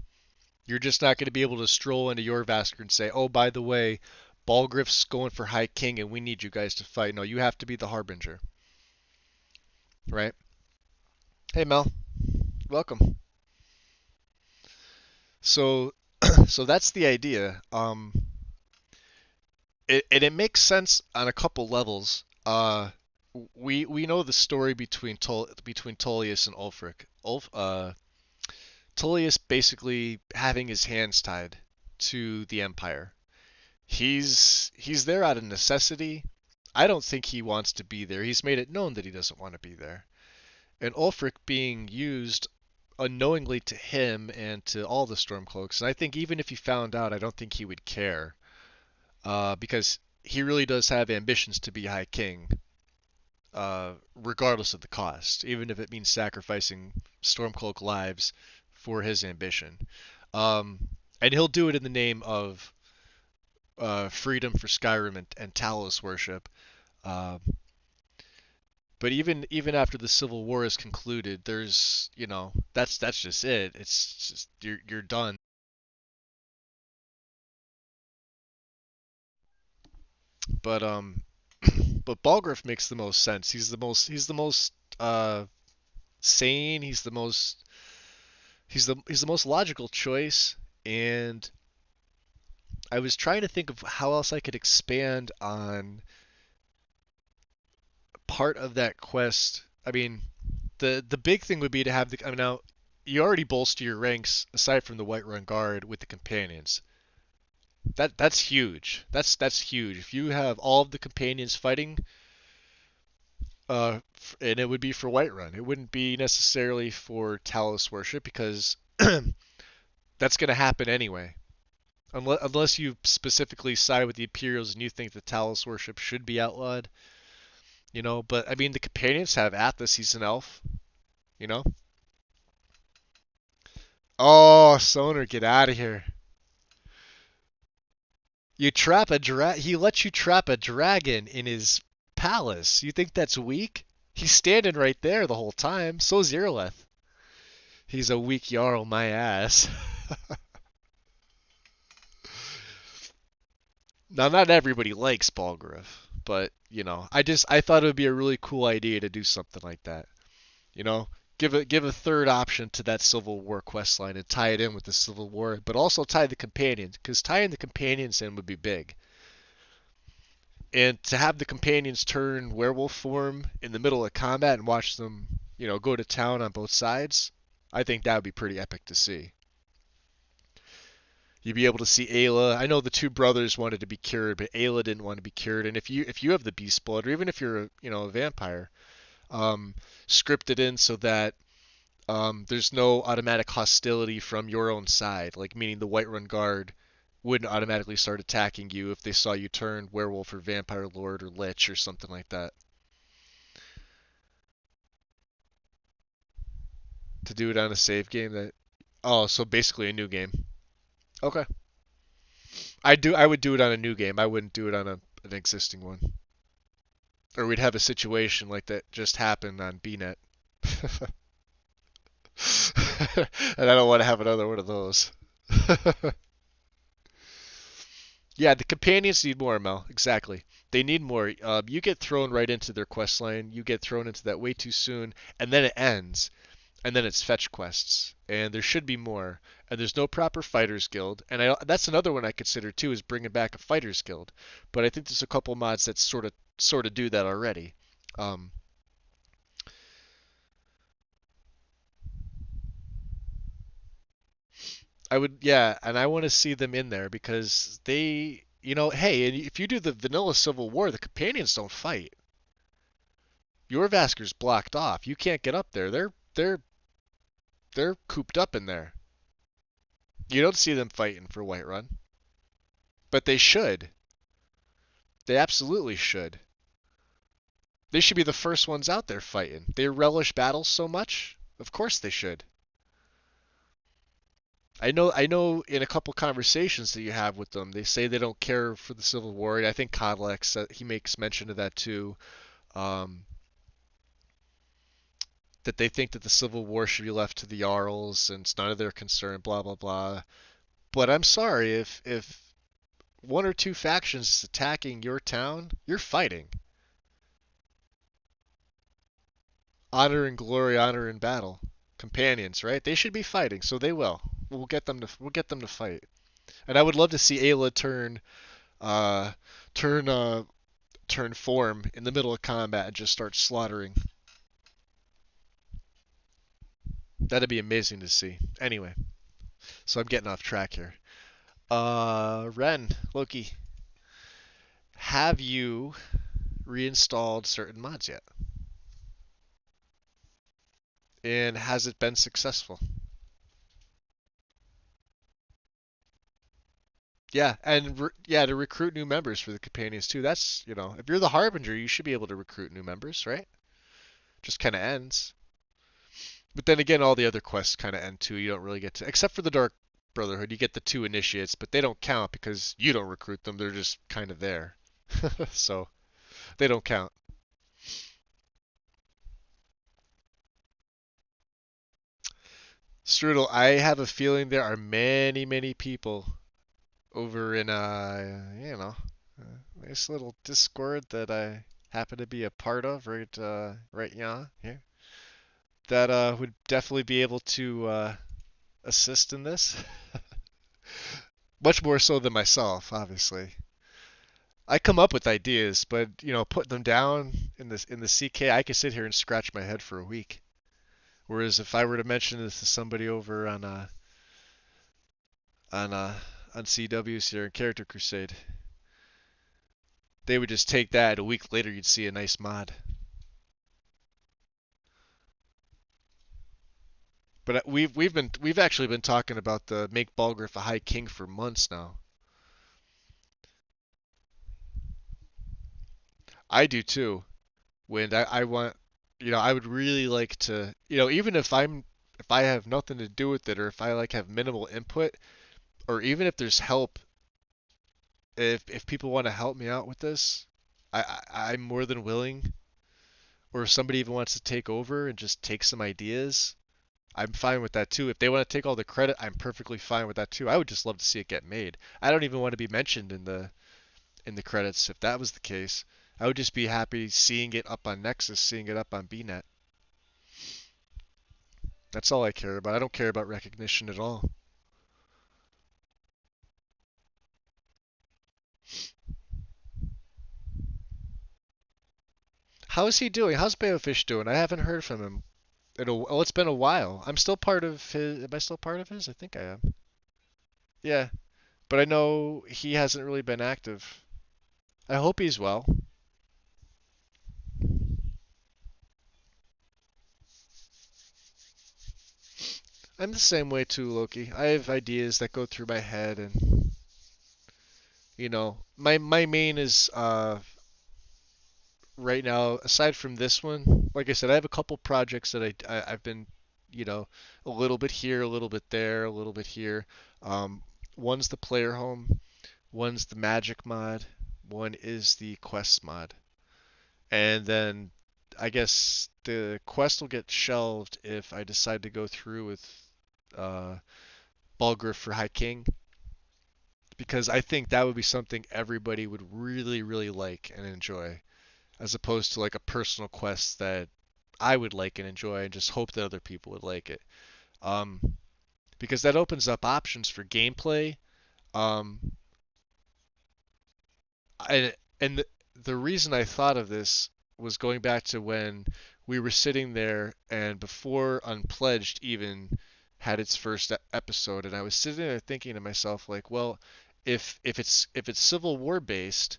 You're just not going to be able to stroll into your Vasker and say, "Oh, by the way, Balgriff's going for High King, and we need you guys to fight." No, you have to be the Harbinger, right? Hey, Mel, welcome. So, so that's the idea. And it makes sense on a couple levels. We know the story between Tullius and Ulfric. Tullius basically having his hands tied to the Empire. He's there out of necessity. I don't think he wants to be there. He's made it known that he doesn't want to be there. And Ulfric being used unknowingly to him and to all the Stormcloaks. And I think even if he found out, I don't think he would care, because he really does have ambitions to be High King, regardless of the cost, even if it means sacrificing Stormcloak lives for his ambition. Um, and he'll do it in the name of freedom for Skyrim and Talos worship. Uh, but even after the Civil War is concluded, there's that's just it. It's just you're done. But but Balgruuf makes the most sense. He's the most sane. He's the most logical choice. And I was trying to think of how else I could expand on part of that quest. I mean, the big thing would be to have the. I mean, now you already bolster your ranks aside from the Whiterun Guard with the companions. That's huge. That's huge. If you have all of the companions fighting, and it would be for Whiterun. It wouldn't be necessarily for Talos worship because that's going to happen anyway. Unless you specifically side with the Imperials and you think that Talos worship should be outlawed, But I mean, the companions have Athos. He's an elf, you know. Oh, Soner, get out of here! You trap a He lets you trap a dragon in his palace. You think that's weak? He's standing right there the whole time. So's Irileth. He's a weak Jarl, my ass. Now, not everybody likes Balgruuf, but I thought it would be a really cool idea to do something like that. You know, give a third option to that Civil War quest line and tie it in with the Civil War, but also tie the companions, because tying the companions in would be big. And to have the companions turn werewolf form in the middle of combat and watch them, go to town on both sides, I think that would be pretty epic to see. You'd be able to see Ayla. I know the two brothers wanted to be cured, but Ayla didn't want to be cured. And if you have the beast blood, or even if you're a vampire, um, scripted in so that there's no automatic hostility from your own side, like meaning the Whiterun Guard wouldn't automatically start attacking you if they saw you turn werewolf or vampire lord or lich or something like that. To do it on a save game that oh, so basically a new game. Okay. I would do it on a new game. I wouldn't do it on an existing one. Or we'd have a situation like that just happened on BNet. And I don't want to have another one of those. Yeah, the companions need more, Mel. Exactly. They need more. You get thrown right into their quest line. You get thrown into that way too soon, and then it ends, and then it's fetch quests, and there should be more. And there's no proper fighters guild, and that's another one I consider too is bringing back a fighters guild. But I think there's a couple mods that sort of do that already. Um, yeah, and I want to see them in there because hey, and if you do the vanilla Civil War, the companions don't fight. Your Vasker's blocked off. You can't get up there. They're cooped up in there. You don't see them fighting for Whiterun, but they should. They absolutely should. They should be the first ones out there fighting. They relish battles so much. Of course they should. I know in a couple conversations that you have with them, they say they don't care for the Civil War. I think Kodlex, he makes mention of that too. Um, that they think that the Civil War should be left to the Jarls and it's none of their concern, blah blah blah. But I'm sorry if one or two factions is attacking your town, you're fighting. Honor and glory, honor and battle. Companions, right? They should be fighting, so they will. We'll get them to fight. And I would love to see Ayla turn uh turn turn form in the middle of combat and just start slaughtering. That'd be amazing to see. Anyway, so I'm getting off track here. Ren, Loki, have you reinstalled certain mods yet? And has it been successful? Yeah, and yeah, to recruit new members for the companions too. That's, if you're the Harbinger, you should be able to recruit new members, right? Just kind of ends. But then again, all the other quests kind of end too. You don't really get to, except for the Dark Brotherhood, you get the two initiates, but they don't count because you don't recruit them. They're just kind of there. So they don't count. Strudel, I have a feeling there are many, many people over in nice little Discord that I happen to be a part of right now here that would definitely be able to assist in this. Much more so than myself, obviously. I come up with ideas, but put them down in the CK, I could sit here and scratch my head for a week. Whereas if I were to mention this to somebody over on uh on CW's here in Character Crusade, they would just take that. A week later, you'd see a nice mod. But we've actually been talking about the make Balgriff a High King for months now. I do too. When I want, I would really like to, even if I have nothing to do with it, or if I like have minimal input, or even if there's help, if people want to help me out with this, I'm more than willing. Or if somebody even wants to take over and just take some ideas, I'm fine with that too. If they want to take all the credit, I'm perfectly fine with that too. I would just love to see it get made. I don't even want to be mentioned in the credits if that was the case. I would just be happy seeing it up on Nexus, seeing it up on BNet. That's all I care about. I don't care about recognition at all. How is he doing? How's Bayofish doing? I haven't heard from him. It's been a while. I'm still part of his. Am I still part of his? I think I am. Yeah, but I know he hasn't really been active. I hope he's well. I'm the same way too, Loki. I have ideas that go through my head, and my main is right now. Aside from this one, like I said, I have a couple projects that I've been, you know, a little bit here, a little bit there, a little bit here. Um, one's the player home, one's the magic mod, one is the quest mod, and then I guess the quest will get shelved if I decide to go through with uh, Balgriff for High King, because I think that would be something everybody would really, really like and enjoy, as opposed to like a personal quest that I would like and enjoy and just hope that other people would like it. Um, because that opens up options for gameplay. Um, and the reason I thought of this was going back to when we were sitting there and before Unpledged even had its first episode, and I was sitting there thinking to myself like, well, if it's Civil War based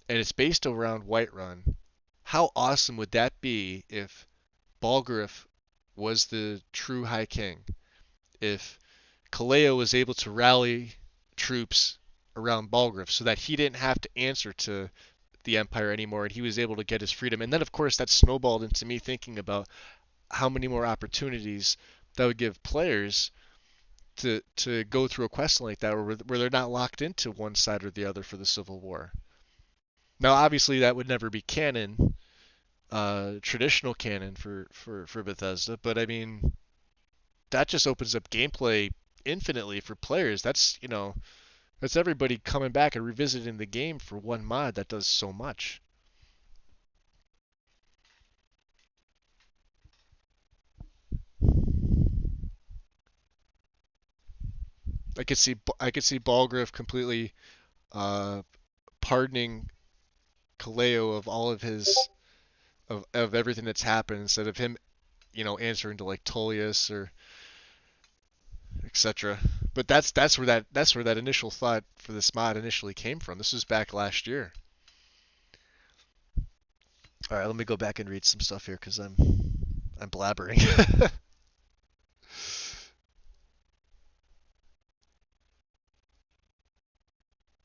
and it's based around Whiterun, how awesome would that be if Balgriff was the true High King? If Kaleo was able to rally troops around Balgriff so that he didn't have to answer to the Empire anymore and he was able to get his freedom. And then, of course, that snowballed into me thinking about how many more opportunities that would give players to go through a quest like that where they're not locked into one side or the other for the Civil War. Now, obviously, that would never be canon, traditional canon for Bethesda, but I mean, that just opens up gameplay infinitely for players. That's everybody coming back and revisiting the game for one mod that does so much. I could see Balgriff completely uh, pardoning Kaleo of all of his of everything that's happened instead of him, answering to like Tullius or etc. But that's where that initial thought for this mod initially came from. This was back last year. All right, let me go back and read some stuff here because I'm blabbering.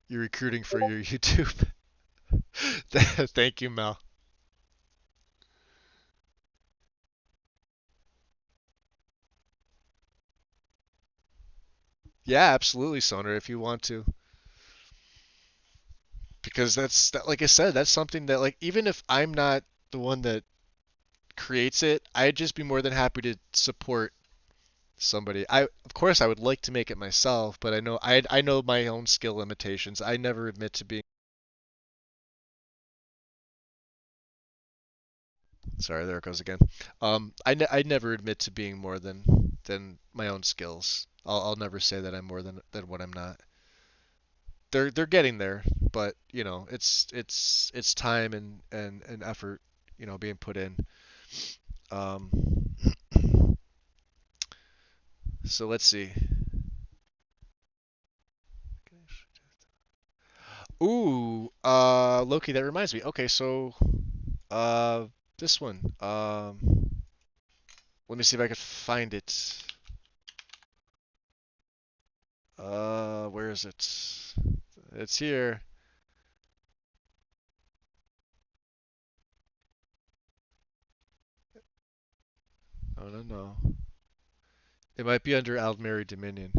You're recruiting for your YouTube. Thank you, Mel. Yeah, absolutely, Soner, if you want to, because that's that, like I said, that's something that like even if I'm not the one that creates it, I'd just be more than happy to support somebody. Of course I would like to make it myself, but I know my own skill limitations. I never admit to being sorry, there it goes again. I never admit to being more than my own skills. I'll never say that I'm more than what I'm not. They're getting there, but it's time and effort, being put in. Um, so let's see. Ooh, Loki, that reminds me. Okay, so uh, this one. Let me see if I can find it. Where is it? It's here. Oh no no. It might be under Aldmeri Dominion.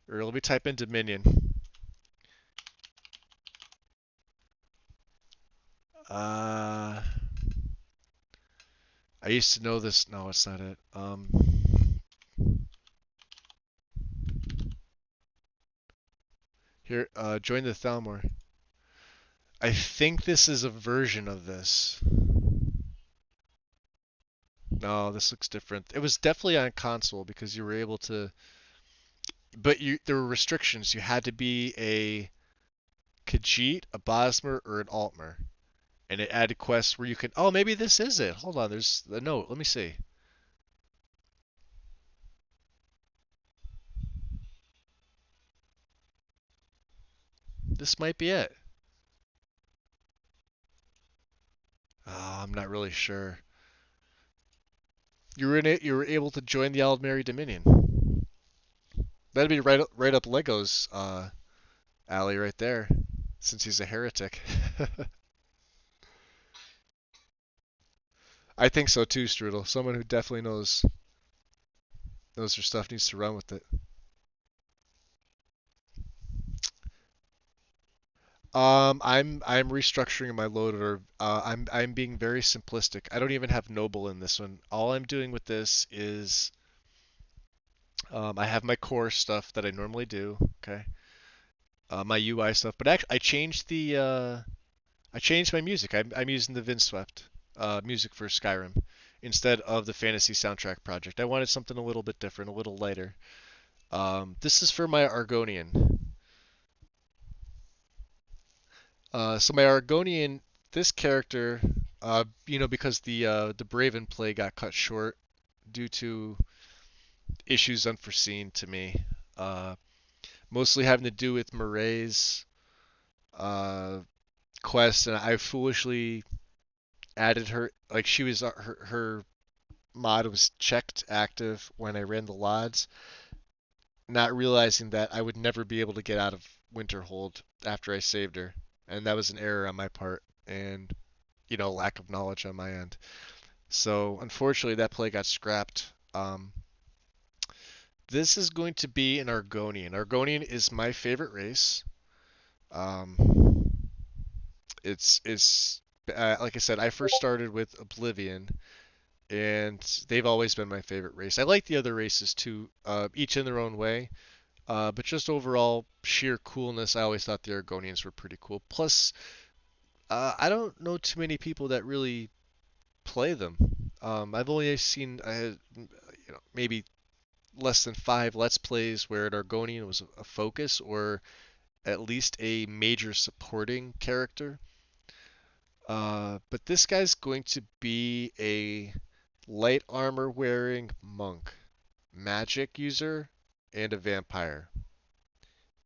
Or let me type in Dominion. Uh, I used to know this. No, it's not it. Here, join the Thalmor. I think this is a version of this. No, this looks different. It was definitely on console because you were able to, but there were restrictions. You had to be a Khajiit, a Bosmer, or an Altmer, and it added quests where you can. Oh, maybe this is it. Hold on, there's the note. Let me see. This might be it. Oh, I'm not really sure. You were in it. You were able to join the Aldmeri Dominion. That'd be right up Lego's alley right there, since he's a heretic. I think so too, Strudel. Someone who definitely knows their stuff needs to run with it. I'm restructuring my loader. I'm being very simplistic. I don't even have noble in this one. All I'm doing with this is I have my core stuff that I normally do. Okay, my UI stuff. But actually, I changed my music. I'm using the Vindsvept music for Skyrim instead of the fantasy soundtrack project. I wanted something a little bit different, a little lighter. This is for my Argonian. So my Argonian, this character, because the Braven play got cut short due to issues unforeseen to me, uh, mostly having to do with Murray's uh, quest, and I foolishly added her. Like she was her mod was checked active when I ran the LODs, not realizing that I would never be able to get out of Winterhold after I saved her, and that was an error on my part, and lack of knowledge on my end. So unfortunately, that play got scrapped. This is going to be an Argonian. Argonian is my favorite race. Um, it's like I said, I first started with Oblivion, and they've always been my favorite race. I like the other races too, each in their own way. But just overall sheer coolness, I always thought the Argonians were pretty cool. Plus, I don't know too many people that really play them. I've only seen maybe less than five Let's Plays where an Argonian was a focus, or at least a major supporting character. But this guy's going to be a light armor wearing monk, magic user, and a vampire.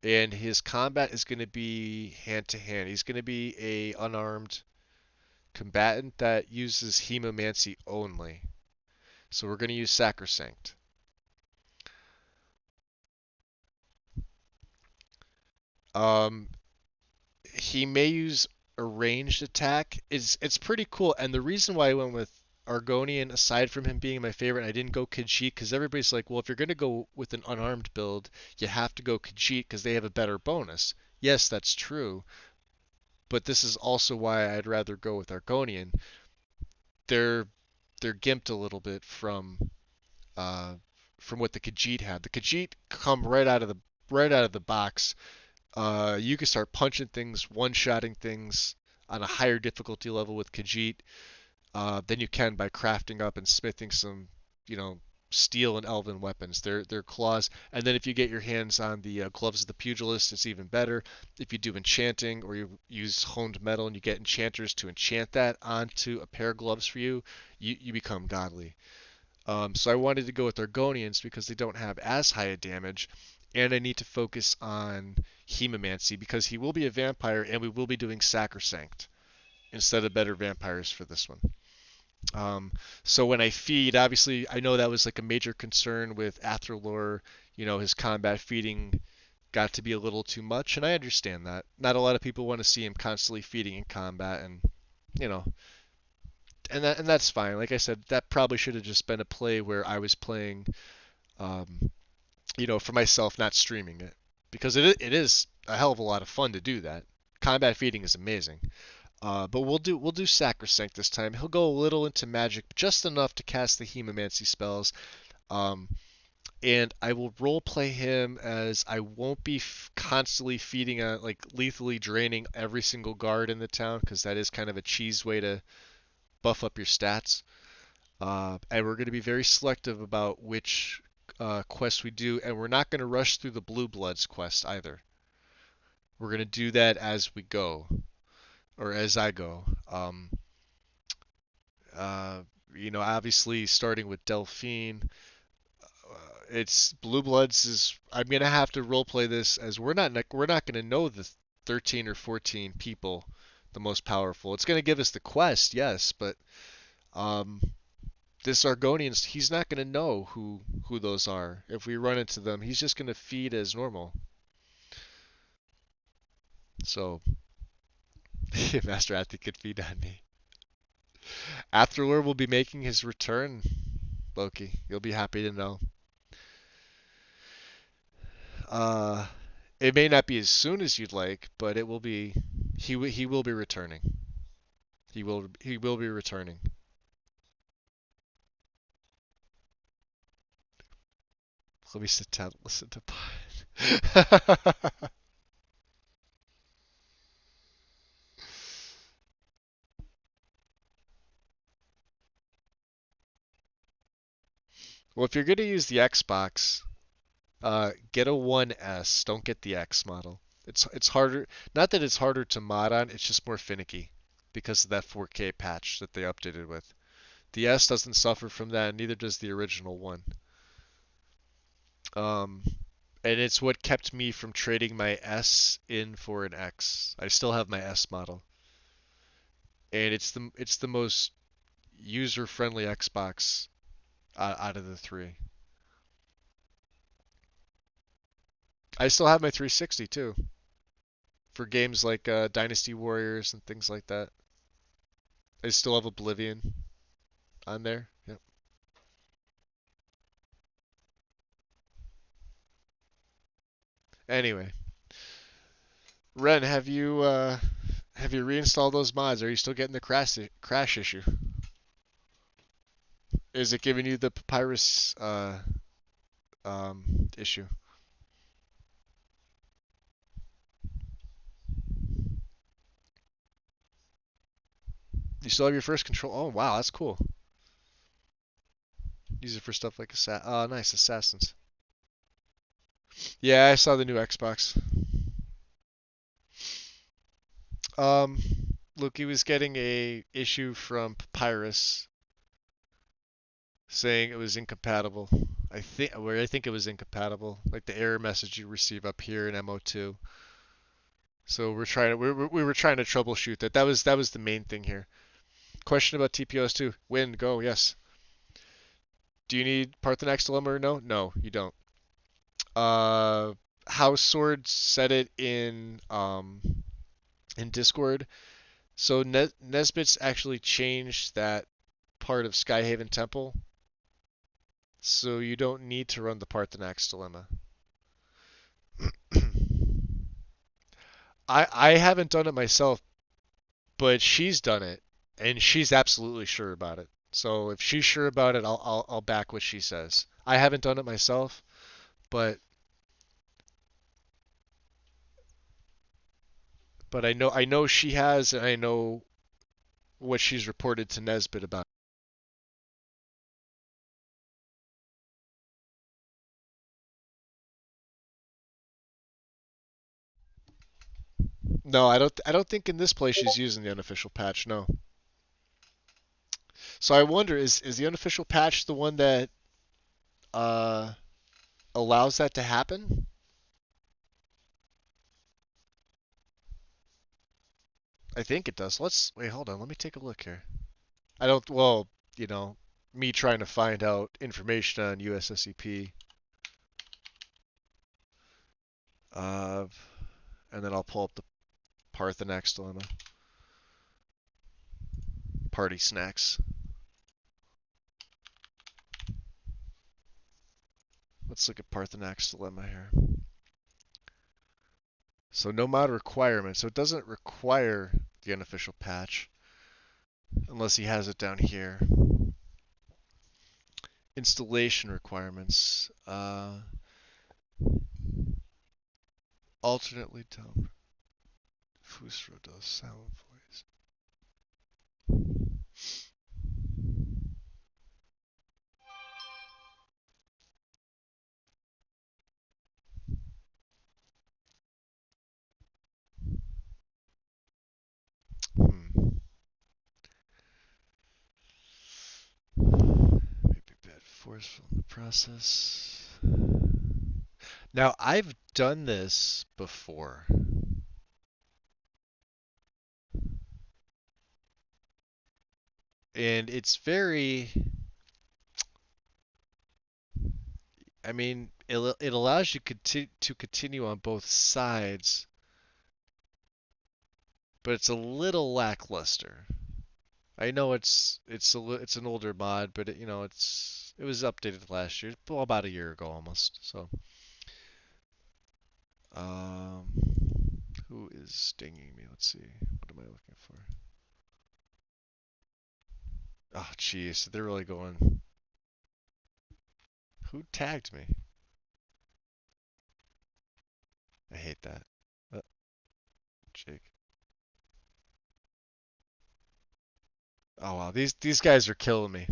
And his combat is going to be hand to hand. He's going to be a unarmed combatant that uses hemomancy only. So we're going to use Sacrosanct. Um, he may use a ranged attack. It's pretty cool, and the reason why I went with Argonian, aside from him being my favorite, I didn't go Khajiit because everybody's like, well, if you're gonna go with an unarmed build, you have to go Khajiit because they have a better bonus. Yes, that's true, but this is also why I'd rather go with Argonian. They're they're gimped a little bit uh, from what the Khajiit had. The Khajiit come right out of the box. You can start punching things, one-shotting things on a higher difficulty level with Khajiit than you can by crafting up and smithing some, you know, steel and elven weapons. They're claws, and then if you get your hands on the gloves of the pugilist, it's even better. If you do enchanting or you use honed metal and you get enchanters to enchant that onto a pair of gloves for you, you become godly. So I wanted to go with Argonians because they don't have as high a damage, and I need to focus on Hemomancy because he will be a vampire, and we will be doing Sacrosanct instead of better vampires for this one. Um, so when I feed, obviously I know that was like a major concern with Athralor. You know, his combat feeding got to be a little too much, and I understand that. Not a lot of people want to see him constantly feeding in combat, and you know, and that's fine. Like I said, that probably should have just been a play where I was playing, um, you know, for myself, not streaming it, because it is a hell of a lot of fun to do that. Combat feeding is amazing. But we'll do Sacrosanct this time. He'll go a little into magic, just enough to cast the Hemomancy spells. Um, and I will role play him as I won't be constantly feeding like lethally draining every single guard in the town because that is kind of a cheese way to buff up your stats. And we're going to be very selective about which quests we do, and we're not going to rush through the Blue Bloods quest either. We're going to do that as we go, or as I go. Uh, Obviously starting with Delphine, it's Blue Bloods is. I'm going to have to roleplay this as we're not going to know the 13 or 14 people the most powerful. It's going to give us the quest, yes, but um, this Argonian, he's not going to know who those are. If we run into them, he's just going to feed as normal. So Master Athy could feed on me. Athralor will be making his return, Loki. You'll be happy to know. Uh, it may not be as soon as you'd like, but it will be. He will be returning. He will be returning. Let me sit down. Listen to Pod. Well, if you're gonna use the Xbox, get a 1S. Don't get the X model. It's harder. Not that it's harder to mod on. It's just more finicky because of that 4K patch that they updated with. The S doesn't suffer from that, neither does the original one. Um, and it's what kept me from trading my S in for an X. I still have my S model, and it's the most user-friendly Xbox out of the three. I still have my 360 too for games like Dynasty Warriors and things like that. I still have Oblivion on there. Yep. Anyway, Ren, have you reinstalled those mods? Are you still getting the crash issue? Is it giving you the papyrus issue? You still have your first control? Oh wow, that's cool. Use it for stuff like oh nice assassins. Yeah, I saw the new Xbox. Um, look, he was getting a issue from Papyrus saying it was incompatible. I think it was incompatible, like the error message you receive up here in MO2. So we were trying to troubleshoot that. That was the main thing here. Question about TPOS2. Win, go, yes. Do you need Parthenax Dilemma or no? No, you don't. Uh, House Sword said it in Discord. So Nesbit's actually changed that part of Skyhaven Temple, so you don't need to run the Parthenax Dilemma. I haven't done it myself, but she's done it, and she's absolutely sure about it. So if she's sure about it, I'll back what she says. I haven't done it myself, but I know she has, and I know what she's reported to Nesbit about. No, I don't think in this place she's using the unofficial patch. No. So I wonder, is the unofficial patch the one that uh allows that to happen? I think it does. Let's wait. Hold on. Let me take a look here. I don't. Well, you know, me trying to find out information on USSEP. Uh, and then I'll pull up the Parthenax dilemma. Party snacks. Let's look at Parthenax dilemma here. So no mod requirement. So it doesn't require the unofficial patch unless he has it down here. Installation requirements. Alternately dump. Fusro does sound voice. Hmm. Maybe a bit forceful in the process. Now, I've done this before, and it's very, I mean, it allows you to continue on both sides, but it's a little lackluster. I know it's an older mod, but it was updated last year, well, about a year ago almost. So, um, who is stinging me? Let's see. What am I looking for? Oh, jeez, they're really going. Who tagged me? I hate that. Uh, Jake. Oh wow, these guys are killing me.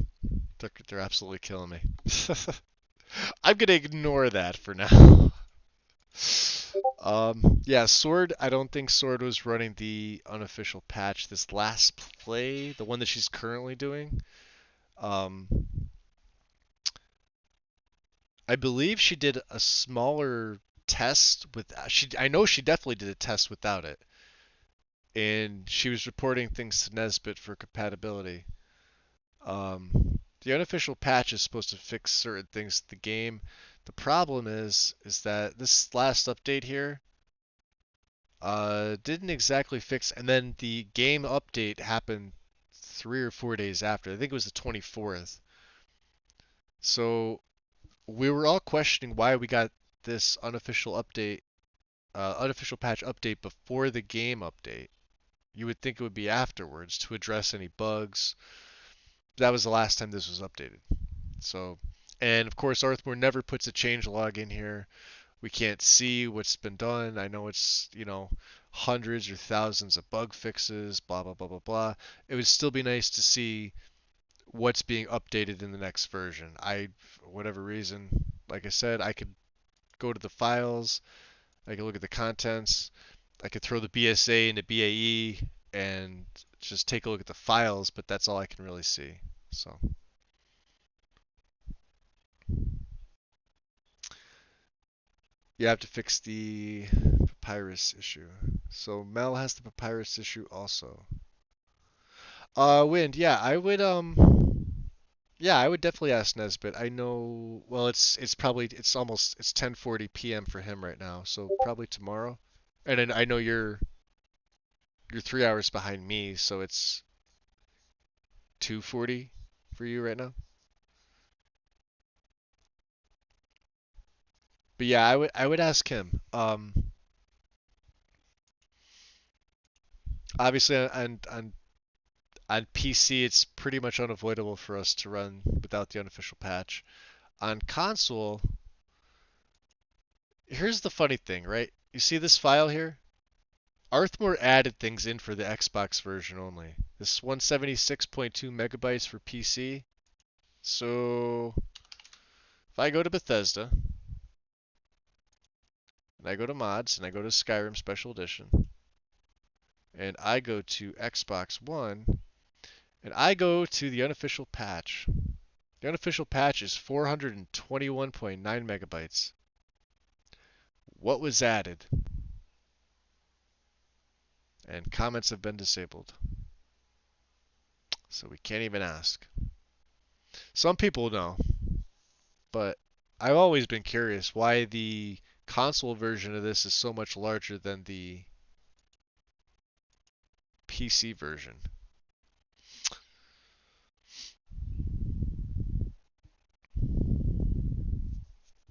They're absolutely killing me. I'm gonna ignore that for now. Yeah, Sword. I don't think Sword was running the unofficial patch this last play, the one that she's currently doing. Um, I believe she did a smaller test with she. I know she definitely did a test without it, and she was reporting things to Nesbit for compatibility. The unofficial patch is supposed to fix certain things in the game. The problem is that this last update here didn't exactly fix, and then the game update happened 3 or 4 days after. I think it was the 24th. So we were all questioning why we got this unofficial patch update before the game update. You would think it would be afterwards to address any bugs. That was the last time this was updated. So, and of course, Arthmore never puts a change log in here. We can't see what's been done. I know it's, hundreds or thousands of bug fixes, blah, blah, blah, blah, blah. It would still be nice to see what's being updated in the next version. For whatever reason, like I said, I could go to the files, I could look at the contents. I could throw the BSA into BAE and just take a look at the files, but that's all I can really see. So you have to fix the papyrus issue. So Mel has the papyrus issue also. Wind, yeah, I would definitely ask Nesbit. I know, well, it's probably it's 10:40 p.m. for him right now, so probably tomorrow. And then I know you're 3 hours behind me, so it's 2:40 for you right now. But yeah, I would ask him. Obviously on PC, it's pretty much unavoidable for us to run without the unofficial patch. On console, here's the funny thing, right? You see this file here? Arthmore added things in for the Xbox version only. This 176.2 megabytes for PC. So if I go to Bethesda and I go to mods and I go to Skyrim Special Edition and I go to Xbox One and I go to the unofficial patch. The unofficial patch is 421.9 megabytes. What was added? And comments have been disabled. So we can't even ask. Some people know, but I've always been curious why the console version of this is so much larger than the PC version.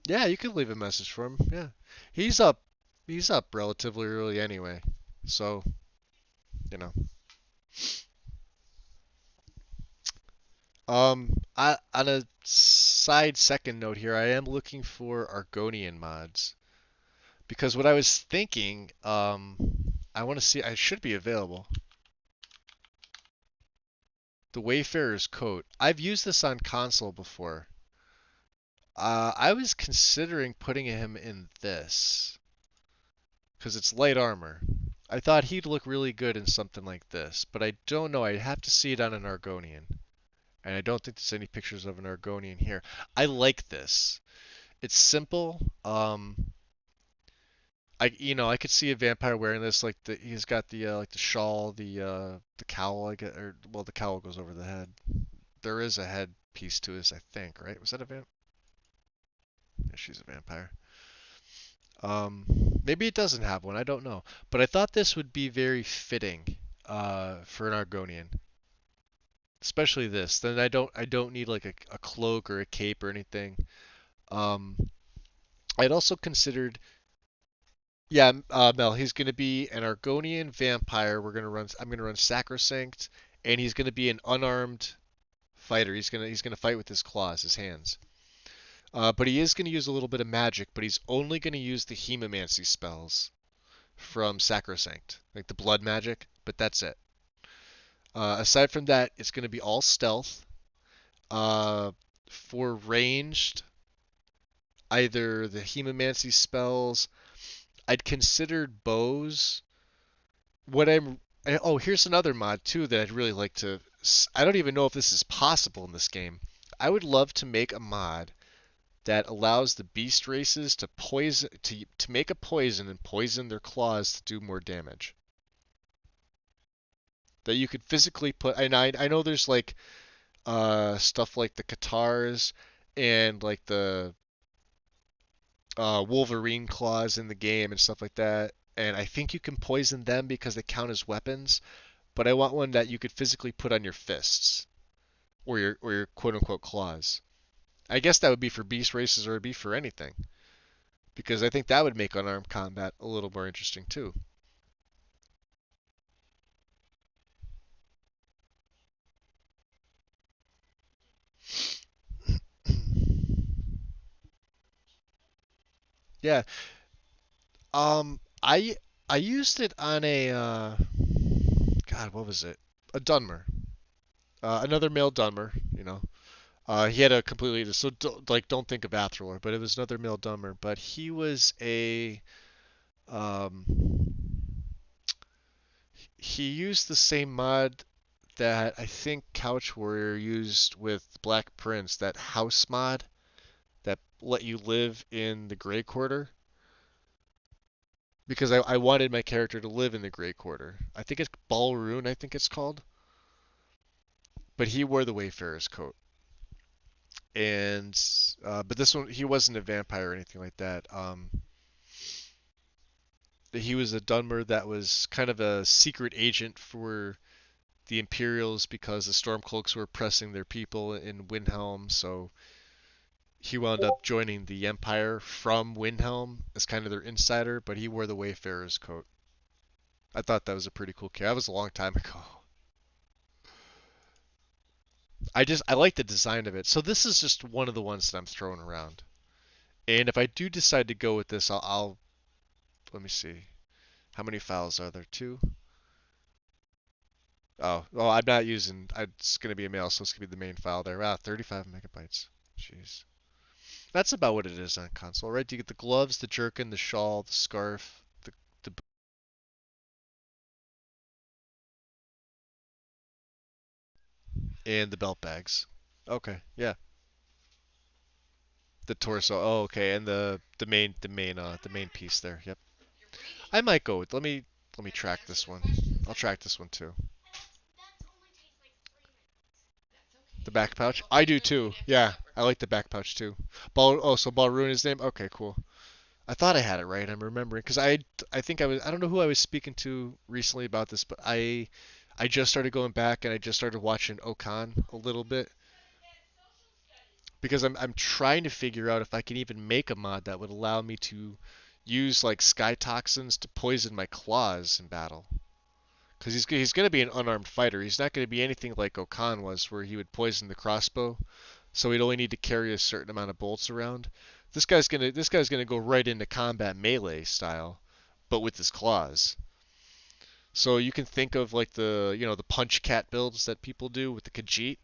Yeah, you can leave a message for him. Yeah. He's up he's up relatively early anyway. So, you know. On a side second note here, I am looking for Argonian mods because what I was thinking, I want to see I should be available. The Wayfarer's coat. I've used this on console before. I was considering putting him in this because it's light armor. I thought he'd look really good in something like this, but I don't know. I'd have to see it on an Argonian. And I don't think there's any pictures of an Argonian here. I like this. It's simple. I could see a vampire wearing this. He's got the like the shawl, the cowl. I get, or well, the cowl goes over the head. There is a head piece to this, I think. Right? Was that a vamp? Yeah, she's a vampire. Um, Maybe it doesn't have one. I don't know. But I thought this would be very fitting for an Argonian, especially this. Then I don't need like a cloak or a cape or anything. Um, I'd also considered, yeah, Mel. He's gonna be an Argonian vampire. I'm gonna run Sacrosanct, and he's gonna be an unarmed fighter. He's gonna fight with his claws, his hands. But he is gonna use a little bit of magic, but he's only gonna use the hemomancy spells from Sacrosanct, like the blood magic. But that's it. Aside from that, it's gonna be all stealth. Uh, for ranged, either the hemomancy spells. I'd considered bows. What I'm Oh, here's another mod too that I'd really like to. I don't even know if this is possible in this game. I would love to make a mod that allows the beast races to poison to make a poison and poison their claws to do more damage. That you could physically put. And I know there's like stuff like the Katars and like the Wolverine claws in the game and stuff like that. And I think you can poison them because they count as weapons. But I want one that you could physically put on your fists or your quote unquote claws. I guess that would be for beast races or it'd be for anything. Because I think that would make unarmed combat a little more interesting too. Yeah. I used it on a God, what was it? A Dunmer. Another male Dunmer, you know. He had a completely so like don't think of Athror, but it was another male Dunmer. But he was a um he used the same mod that I think Couch Warrior used with Black Prince, that house mod that let you live in the Gray Quarter. Because I wanted my character to live in the Gray Quarter. I think it's Ballroon, I think it's called. But he wore the Wayfarer's coat. And but this one he wasn't a vampire or anything like that. He was a Dunmer that was kind of a secret agent for the Imperials because the Stormcloaks were oppressing their people in Windhelm, so he wound up joining the Empire from Windhelm as kind of their insider, but he wore the Wayfarer's coat. I thought that was a pretty cool character. That was a long time ago. I like the design of it. So this is just one of the ones that I'm throwing around. And if I do decide to go with this, I'll let me see. How many files are there? Two? Oh, well, I'm not using. It's going to be a mail, so it's going to be the main file there. Wow, 35 megabytes. Jeez. That's about what it is on console, right? You get the gloves, the jerkin, the shawl, the scarf, the and the belt bags. Okay, yeah. The torso. Oh, okay, and the main piece there. Yep. I might go with. Let me track this one. I'll track this one too. The back pouch. I do too. Yeah, I like the back pouch too. So Balroon is name. Okay, cool. I thought I had it right. I'm remembering because I think I don't know who I was speaking to recently about this, but I just started going back and I just started watching Okan a little bit because I'm trying to figure out if I can even make a mod that would allow me to use like sky toxins to poison my claws in battle. Because he's going to be an unarmed fighter. He's not going to be anything like Okan was, where he would poison the crossbow, so he'd only need to carry a certain amount of bolts around. This guy's gonna go right into combat melee style, but with his claws. So you can think of like the punch cat builds that people do with the Khajiit,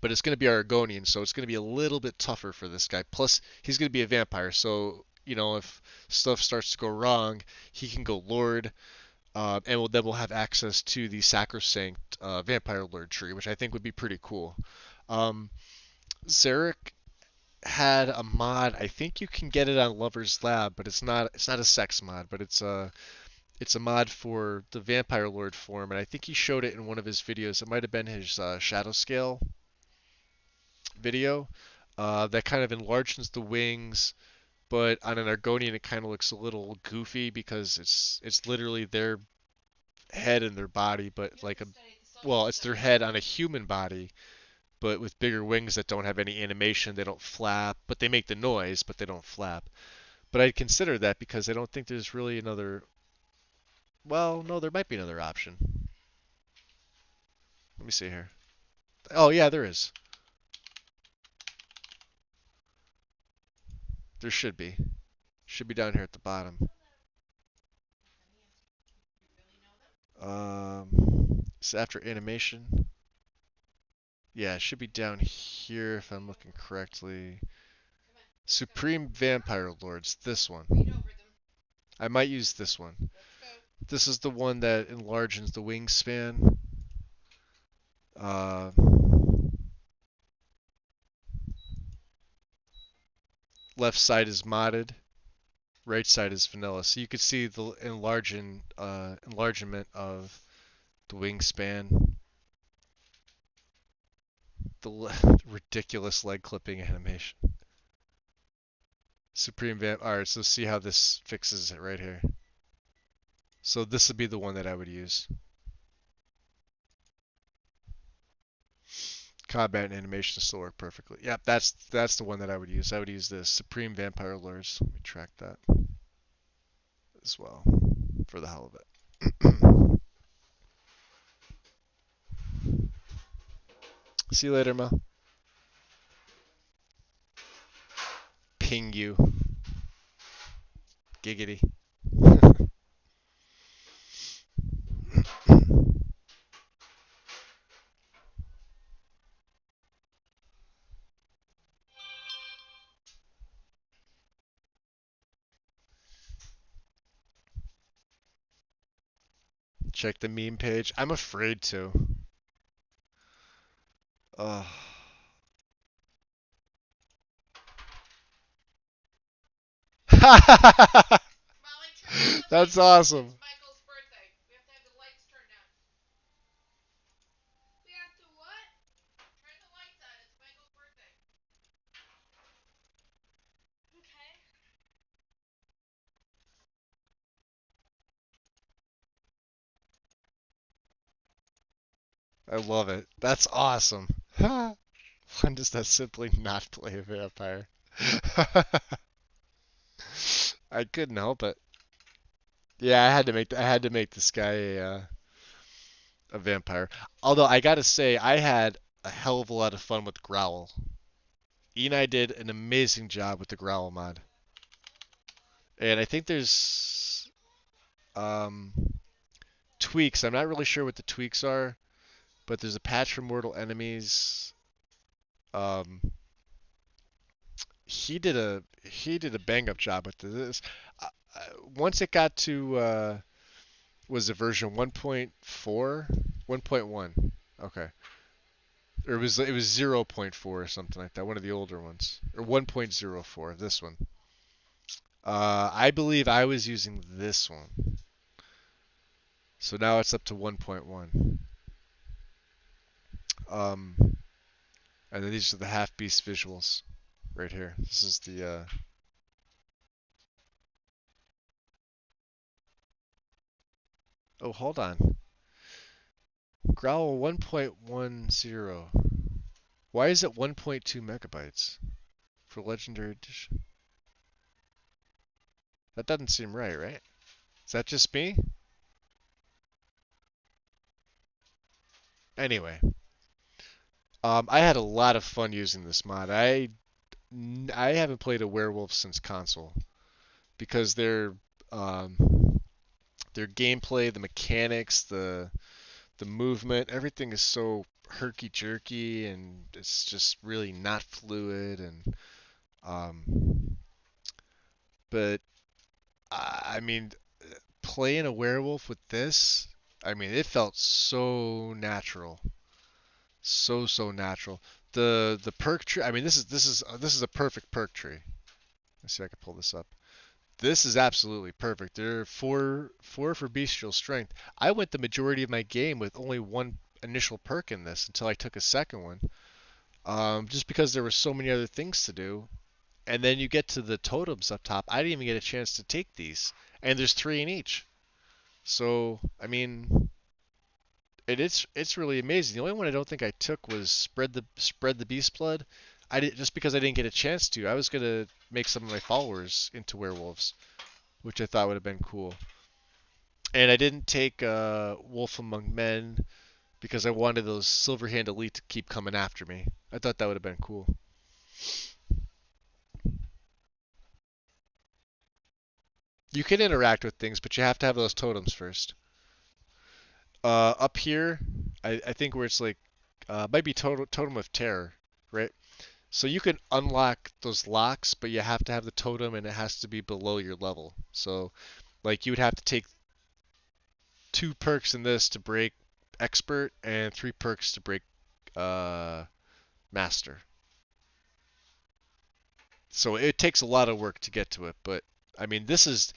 but it's going to be Argonian, so it's going to be a little bit tougher for this guy. Plus, he's going to be a vampire, so if stuff starts to go wrong, he can go Lord, and then we'll have access to the Sacrosanct Vampire Lord tree, which I think would be pretty cool. Um, Zarek had a mod. I think you can get it on Lover's Lab, but it's not a sex mod, but it's a mod for the Vampire Lord form, and I think he showed it in one of his videos. It might have been his Shadow Scale video. That kind of enlarges the wings, but on an Argonian it kind of looks a little goofy because it's literally their head and their body, but it's their head on a human body, but with bigger wings that don't have any animation. They don't flap, but they make the noise, but they don't flap. But I'd consider that because I don't think there's really another. Well, no, there might be another option. Let me see here. Oh yeah, there is. There should be. Should be down here at the bottom. It's after animation. Yeah, it should be down here if I'm looking correctly. Supreme Vampire Lords, this one. I might use this one. This is the one that enlarges the wingspan. Uh, Left side is modded, right side is vanilla. So you can see the enlargement of the wingspan. The ridiculous leg clipping animation. Supreme Vamp. Alright, so see how this fixes it right here. So this would be the one that I would use. Combat and animation still work perfectly. Yep, that's the one that I would use. I would use the Supreme Vampire Lords. Let me track that as well for the hell of it. See you later, Ma. Ping you. Giggity. check the meme page. I'm afraid to. Ugh. That's awesome. I love it. That's awesome. When does that simply not play a vampire? I couldn't help it. Yeah, I had to make this guy a vampire. Although I gotta say, I had a hell of a lot of fun with Growl. E and I did an amazing job with the Growl mod. And I think there's um, tweaks. I'm not really sure what the tweaks are, but there's a patch for mortal enemies. Um, he did a bang up job with this. Uh, Once it got to was it version 1.4, 1.1? Okay, or it was 0.4 or something like that. One of the older ones, or 1.04. This one. I believe I was using this one. So now it's up to 1.1. Um, and then these are the half beast visuals right here. This is the oh, hold on. Growl 1.10. Why is it 1.2 megabytes for Legendary Edition? That doesn't seem right, right? Is that just me? Anyway, I had a lot of fun using this mod. I haven't played a werewolf since console because um, their gameplay, the mechanics, the movement, everything is so herky jerky and it's just really not fluid and um, but I mean playing a werewolf with this, I mean it felt so natural, so natural. The perk tree, I mean this is a perfect perk tree. Let's see if I can pull this up. This is absolutely perfect. There are four for bestial strength. I went the majority of my game with only one initial perk in this until I took a second one. Just because there were so many other things to do. And then you get to the totems up top. I didn't even get a chance to take these, and there's three in each. So I mean, it's really amazing. The only one I don't think I took was spread the beast blood. I did just because I didn't get a chance to. I was gonna make some of my followers into werewolves, which I thought would have been cool. And I didn't take Wolf Among Men because I wanted those Silverhand Elite to keep coming after me. I thought that would have been cool. You can interact with things, but you have to have those totems first. Up here, I think where it's like, might be Totem of Terror, right? So you can unlock those locks, but you have to have the totem and it has to be below your level. So, like, you would have to take two perks in this to break Expert and three perks to break uh, Master. So it takes a lot of work to get to it, but I mean, this is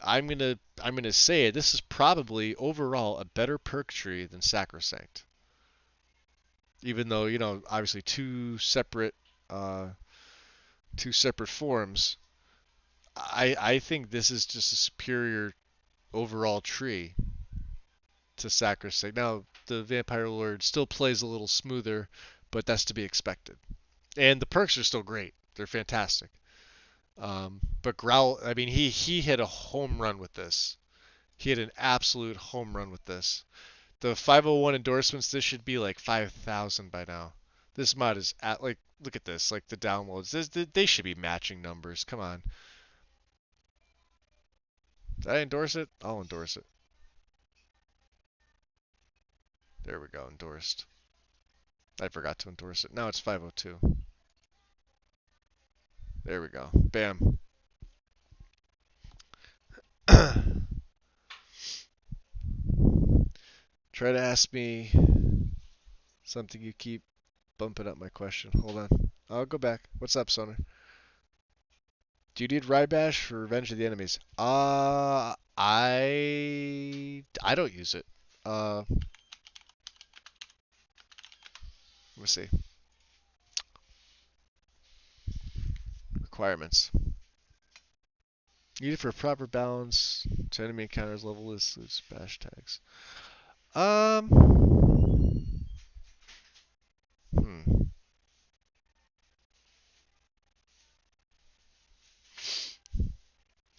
I'm gonna say it. This is probably overall a better perk tree than Sacrosanct. Even though obviously uh, two separate forms, I think this is just a superior overall tree to Sacrosanct. Now the Vampire Lord still plays a little smoother, but that's to be expected. And the perks are still great. They're fantastic. But Growl, I mean, he hit a home run with this. He hit an absolute home run with this. The 501 endorsements, this should be like 5,000 by now. This mod is at like, look at this, like the downloads. They should be matching numbers. Come on. Did I endorse it? I'll endorse it. There we go, endorsed. I forgot to endorse it. Now it's 502. There we go. Bam. Try to ask me something. You keep bumping up my question. Hold on. I'll go back. What's up, Sonar? Do you need Rybash for Revenge of the Enemies? I don't use it. Let me see. Requirements. Needed for proper balance to enemy encounters level list loose bash tags. Um. Hmm.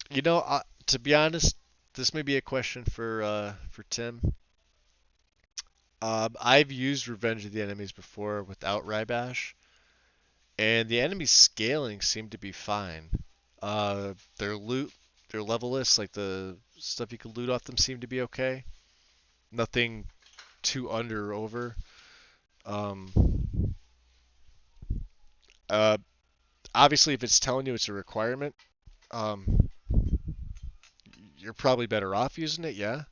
You know, to be honest, this may be a question for Tim. I've used Revenge of the Enemies before without Rybash, and the enemy scaling seemed to be fine. Their loot, their level lists, like the stuff you can loot off them, seemed to be okay. Nothing too under or over. Um, uh, Obviously, if it's telling you it's a requirement, um, you're probably better off using it, yeah.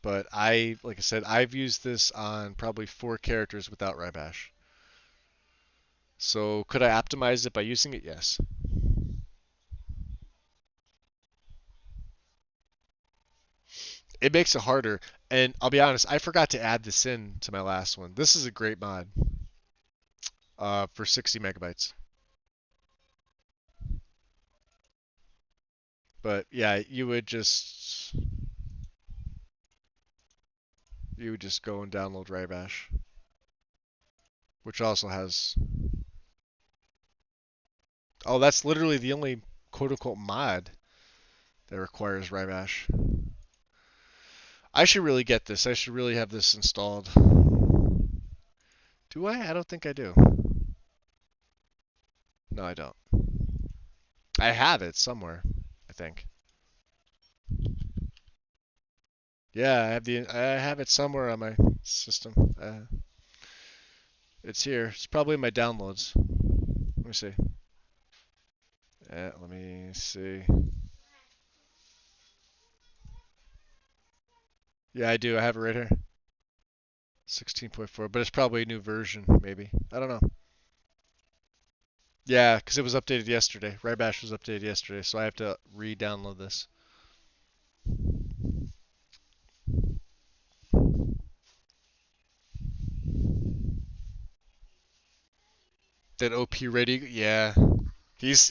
But like I said, I've used this on probably 4 characters without Rybash. So could I optimize it by using it? Yes. It makes it harder. And I'll be honest, I forgot to add this in to my last one. This is a great mod for 60 megabytes. But yeah, you would just go and download Rybash, which also has. Oh, that's literally the only quote unquote mod that requires Rybash. I should really get this. I should really have this installed. Do I? I don't think I do. No, I don't. I have it somewhere, I think. Yeah, I have it somewhere on my system. It's here. It's probably in my downloads. Let me see. Let me see. Yeah, I do. I have it right here. 16.4, but it's probably a new version, maybe. I don't know. Yeah, because it was updated yesterday. Rybash was updated yesterday, so I have to re-download this. That OP ready? Yeah.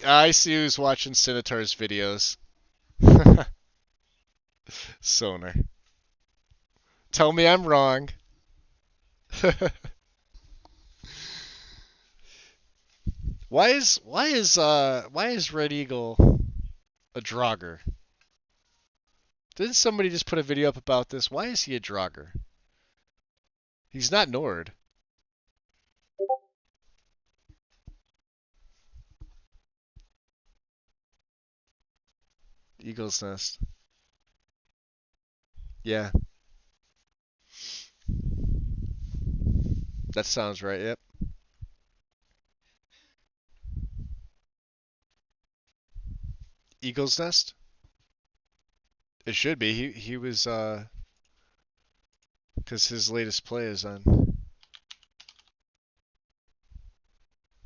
I see who's watching Sinitar's videos. Sonar. Tell me I'm wrong. Why is Red Eagle a Draugr? Didn't somebody just put a video up about this? Why is he a Draugr? He's not Nord. Eagle's Nest. Yeah, that sounds right. Yep. Eagle's Nest. It should be. He was because his latest play is on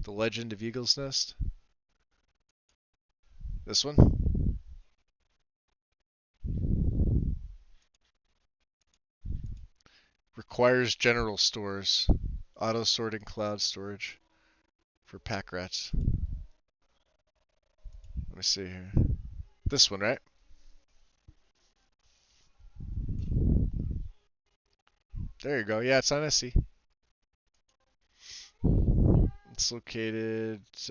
The Legend of Eagle's Nest. This one. Requires general stores. Auto sorting cloud storage for pack rats. Let me see here. This one, right? There you go. Yeah, it's on SC. It's located. It's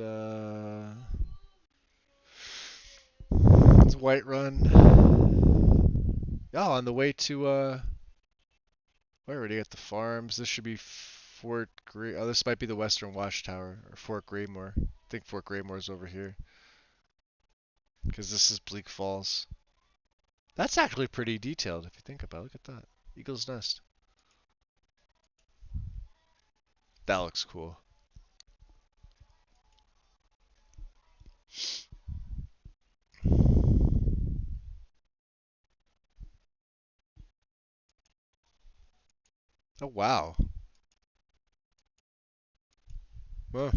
White Run. Oh, on the way to. We already got the farms. This should be Fort Gray. Oh, this might be the Western Watchtower or Fort Graymore. I think Fort Graymore is over here because this is Bleak Falls. That's actually pretty detailed if you think about it. Look at that. Eagle's Nest. That looks cool. Oh wow. Well,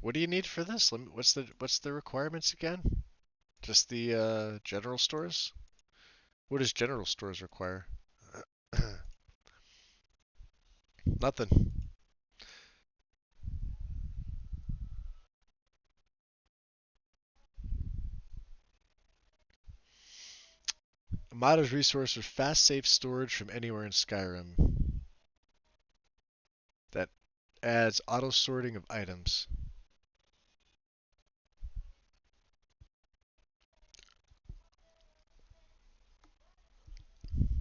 what do you need for this? What's the requirements again? Just the general stores? What does general stores require? Nothing. A mod is resource for fast, safe storage from anywhere in Skyrim that adds auto sorting of items.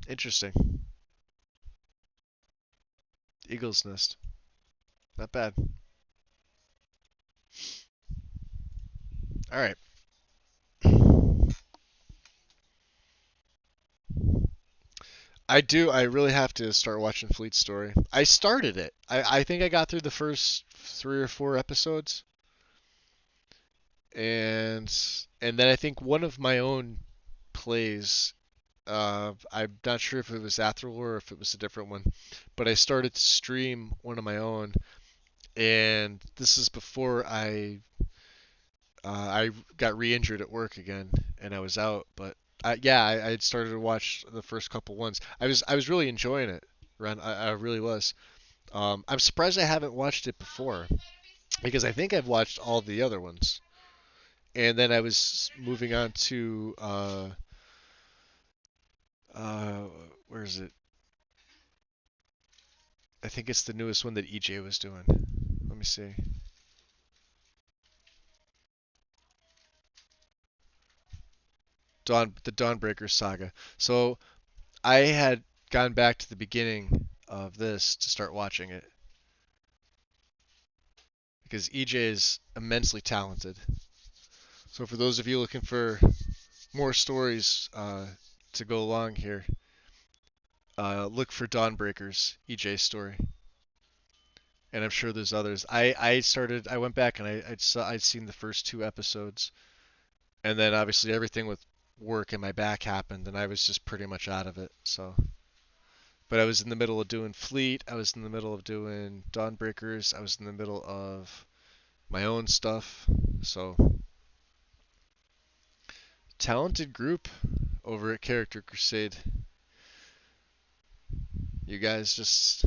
Interesting. Eagle's nest. Not bad. All right. I do. I really have to start watching Fleet Story. I started it. I think I got through the first 3 or 4 episodes, and and then I think one of my own plays. I'm not sure if it was Athril or if it was a different one, but I started to stream one of my own, and this is before I got re-injured at work again, and I was out. But I had started to watch the first couple ones. I was really enjoying it, Ren. I really was. I'm surprised I haven't watched it before because I think I've watched all the other ones, and then I was moving on to uh, where is it? I think it's the newest one that EJ was doing. Let me see. The Dawnbreaker saga. So I had gone back to the beginning of this to start watching it because EJ is immensely talented. So for those of you looking for more stories to go along here, look for Dawnbreaker's EJ story, and I'm sure there's others. I went back and I'd seen the first 2 episodes, and then obviously everything with work and my back happened, and I was just pretty much out of it. So, but I was in the middle of doing Fleet. I was in the middle of doing Dawnbreakers. I was in the middle of my own stuff. So, talented group over at Character Crusade. You guys just,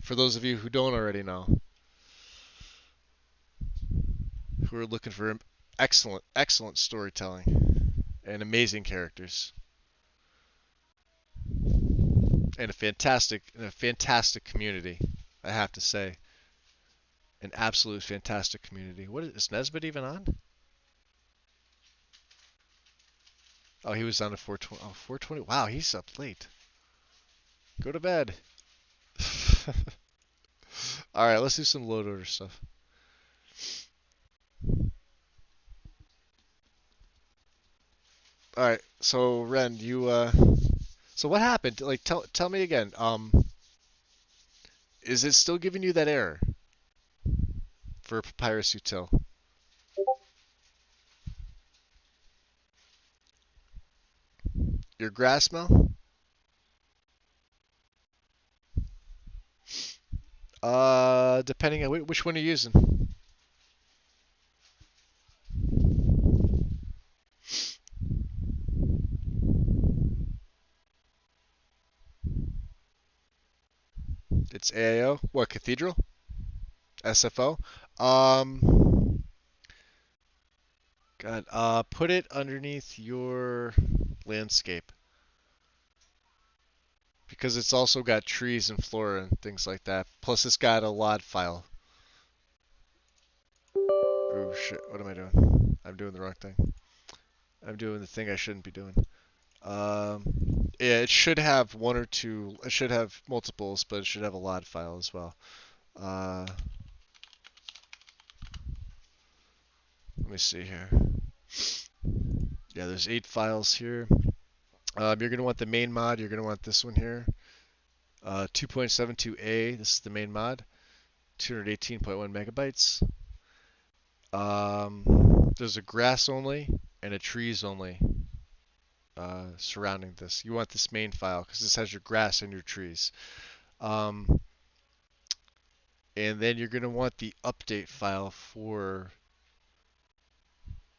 for those of you who don't already know, who are looking for excellent, excellent storytelling and amazing characters and a fantastic community, I have to say, an absolute fantastic community. What is Nesbitt even on? Oh, he was on at 420. Oh, 420. Wow, he's up late. Go to bed. All right, let's do some load order stuff. All right, so Ren, so what happened? Like, tell me again. Is it still giving you that error for Papyrus Util? Your grass mill? Depending on which one you're using. It's AAO. What, Cathedral? SFO? Um, God, put it underneath your landscape because it's also got trees and flora and things like that. Plus, it's got a LOD file. Oh shit! What am I doing? I'm doing the wrong thing. I'm doing the thing I shouldn't be doing. Yeah, it should have one or two. It should have multiples, but it should have a LOD file as well. Uh, Let me see here. Yeah, there's 8 files here. You're gonna want the main mod. You're gonna want this one here. 2.72a. This is the main mod. 218.1 megabytes. There's a grass only and a trees only surrounding this. You want this main file because this has your grass and your trees. Um, and then you're going to want the update file for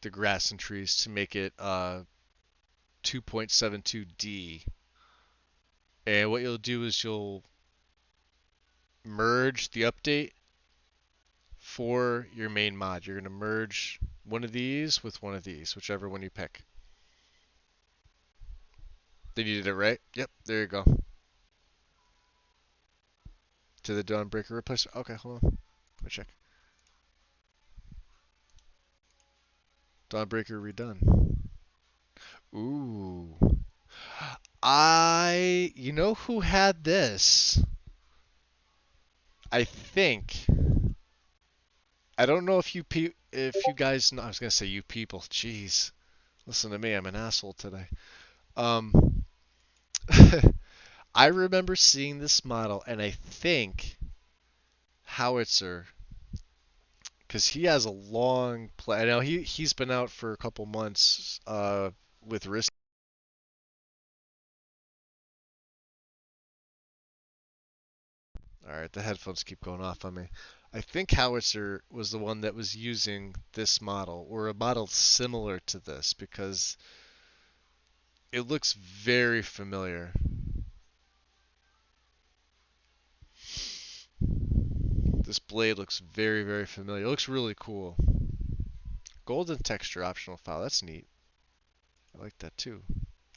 the grass and trees to make it 2.72D. And what you'll do is you'll merge the update for your main mod. You're going to merge one of these with one of these, whichever one you pick. Then you did it right? Yep, there you go. To the Dawnbreaker replacement. Okay, hold on. Let me check. Dawnbreaker redone. Ooh. You know who had this? I think. I don't know if you guys know. I was gonna say you people. Jeez. Listen to me. I'm an asshole today. Um, I remember seeing this model, and I think Howitzer, because he has a long play. I know he's been out for a couple months with Risk. All right, the headphones keep going off on me. I think Howitzer was the one that was using this model or a model similar to this because it looks very familiar. This blade looks very, very familiar. It looks really cool. Golden texture optional file. That's neat. I like that too.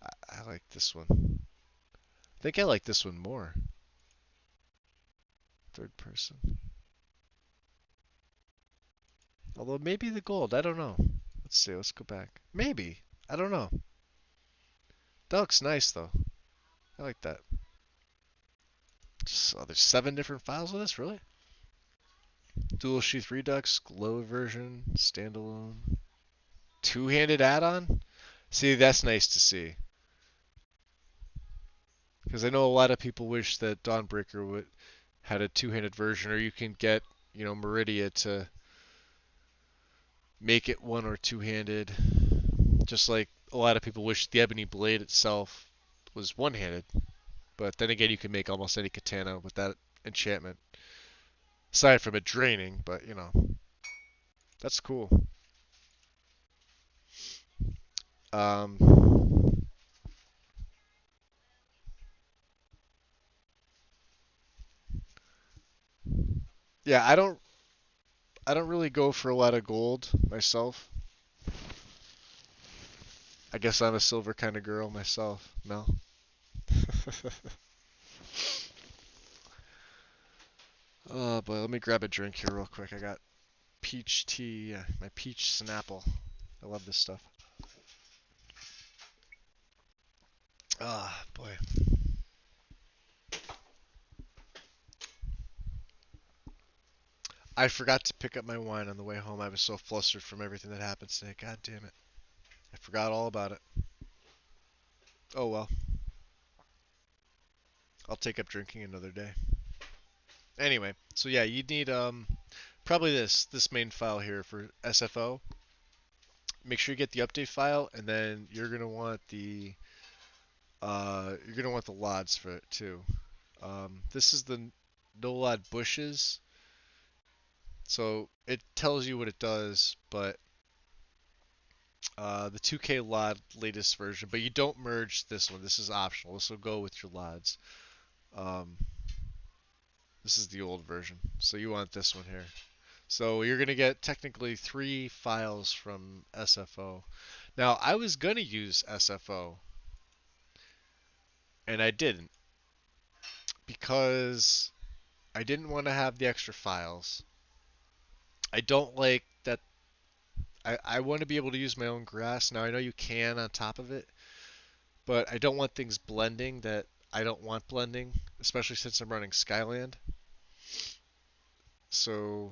I like this one. I think I like this one more. Third person. Although maybe the gold. I don't know. Let's see. Let's go back. Maybe. I don't know. That looks nice though. I like that. So there's 7 different files of this, really? Dual sheath redux, glow version, standalone, two-handed add-on. See, that's nice to see. Because I know a lot of people wish that Dawnbreaker would had a two-handed version, or you can get, Meridia to make it one or two-handed. Just like a lot of people wish the Ebony Blade itself was one-handed. But then again, you can make almost any katana with that enchantment. Aside from it draining, but that's cool. Um, yeah, I don't really go for a lot of gold myself. I guess I'm a silver kind of girl myself. No. Oh boy, let me grab a drink here real quick. I got peach tea, my peach Snapple. I love this stuff. Ah, boy. I forgot to pick up my wine on the way home. I was so flustered from everything that happened today. God damn it. I forgot all about it. Oh well. I'll take up drinking another day. Anyway, so yeah, you'd need probably this main file here for SFO. Make sure you get the update file, and then you're gonna want the LODs for it too. This is the no LOD bushes, so it tells you what it does, but the 2K LOD latest version, but you don't merge this one. This is optional. This will go with your LODs. Um, this is the old version, so you want this one here. So you're gonna get technically 3 files from SFO. Now I was gonna use SFO, and I didn't because I didn't want to have the extra files. I don't like that. I want to be able to use my own grass. Now I know you can on top of it, but I don't want things blending that I don't want blending, especially since I'm running Skyland. So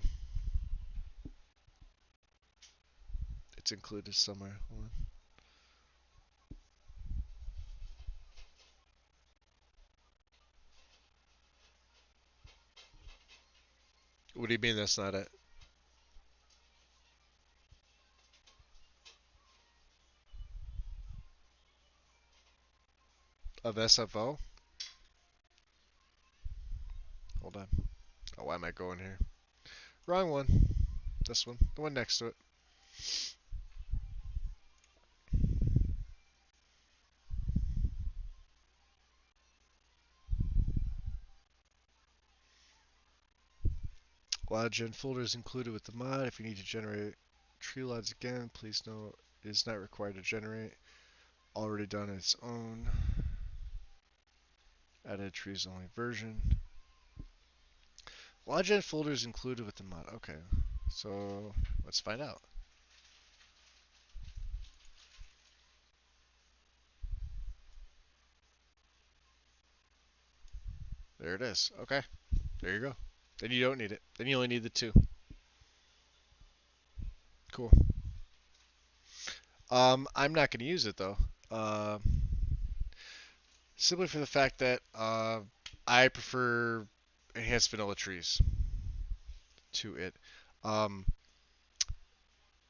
it's included somewhere. Hold on. What do you mean that's not it? of SFO. Hold on. Oh, why am I going here? Wrong one. This one. The one next to it. Gen folder is included with the mod. If you need to generate tree lines again, please note it is not required to generate. Already done on its own. Added trees only version. Gen folder is included with the mod. Okay, so let's find out. There it is. Okay, there you go. Then you don't need it. Then you only need the two. Cool. I'm not going to use it though. Uh, Simply for the fact that I prefer enhanced vanilla trees to it, um,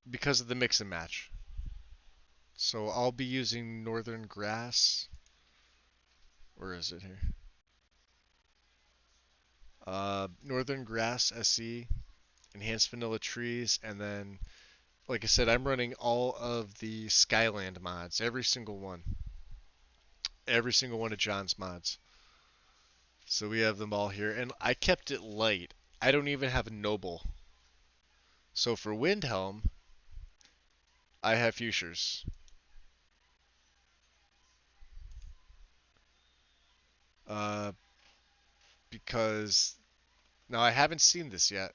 because of the mix and match. So I'll be using northern grass. Where is it here? Northern grass SE, enhanced vanilla trees, and then, like I said, I'm running all of the Skyland mods, every single one of John's mods. So we have them all here, and I kept it light. I don't even have a noble. So for Windhelm, I have Fuchsias. Uh, because now I haven't seen this yet,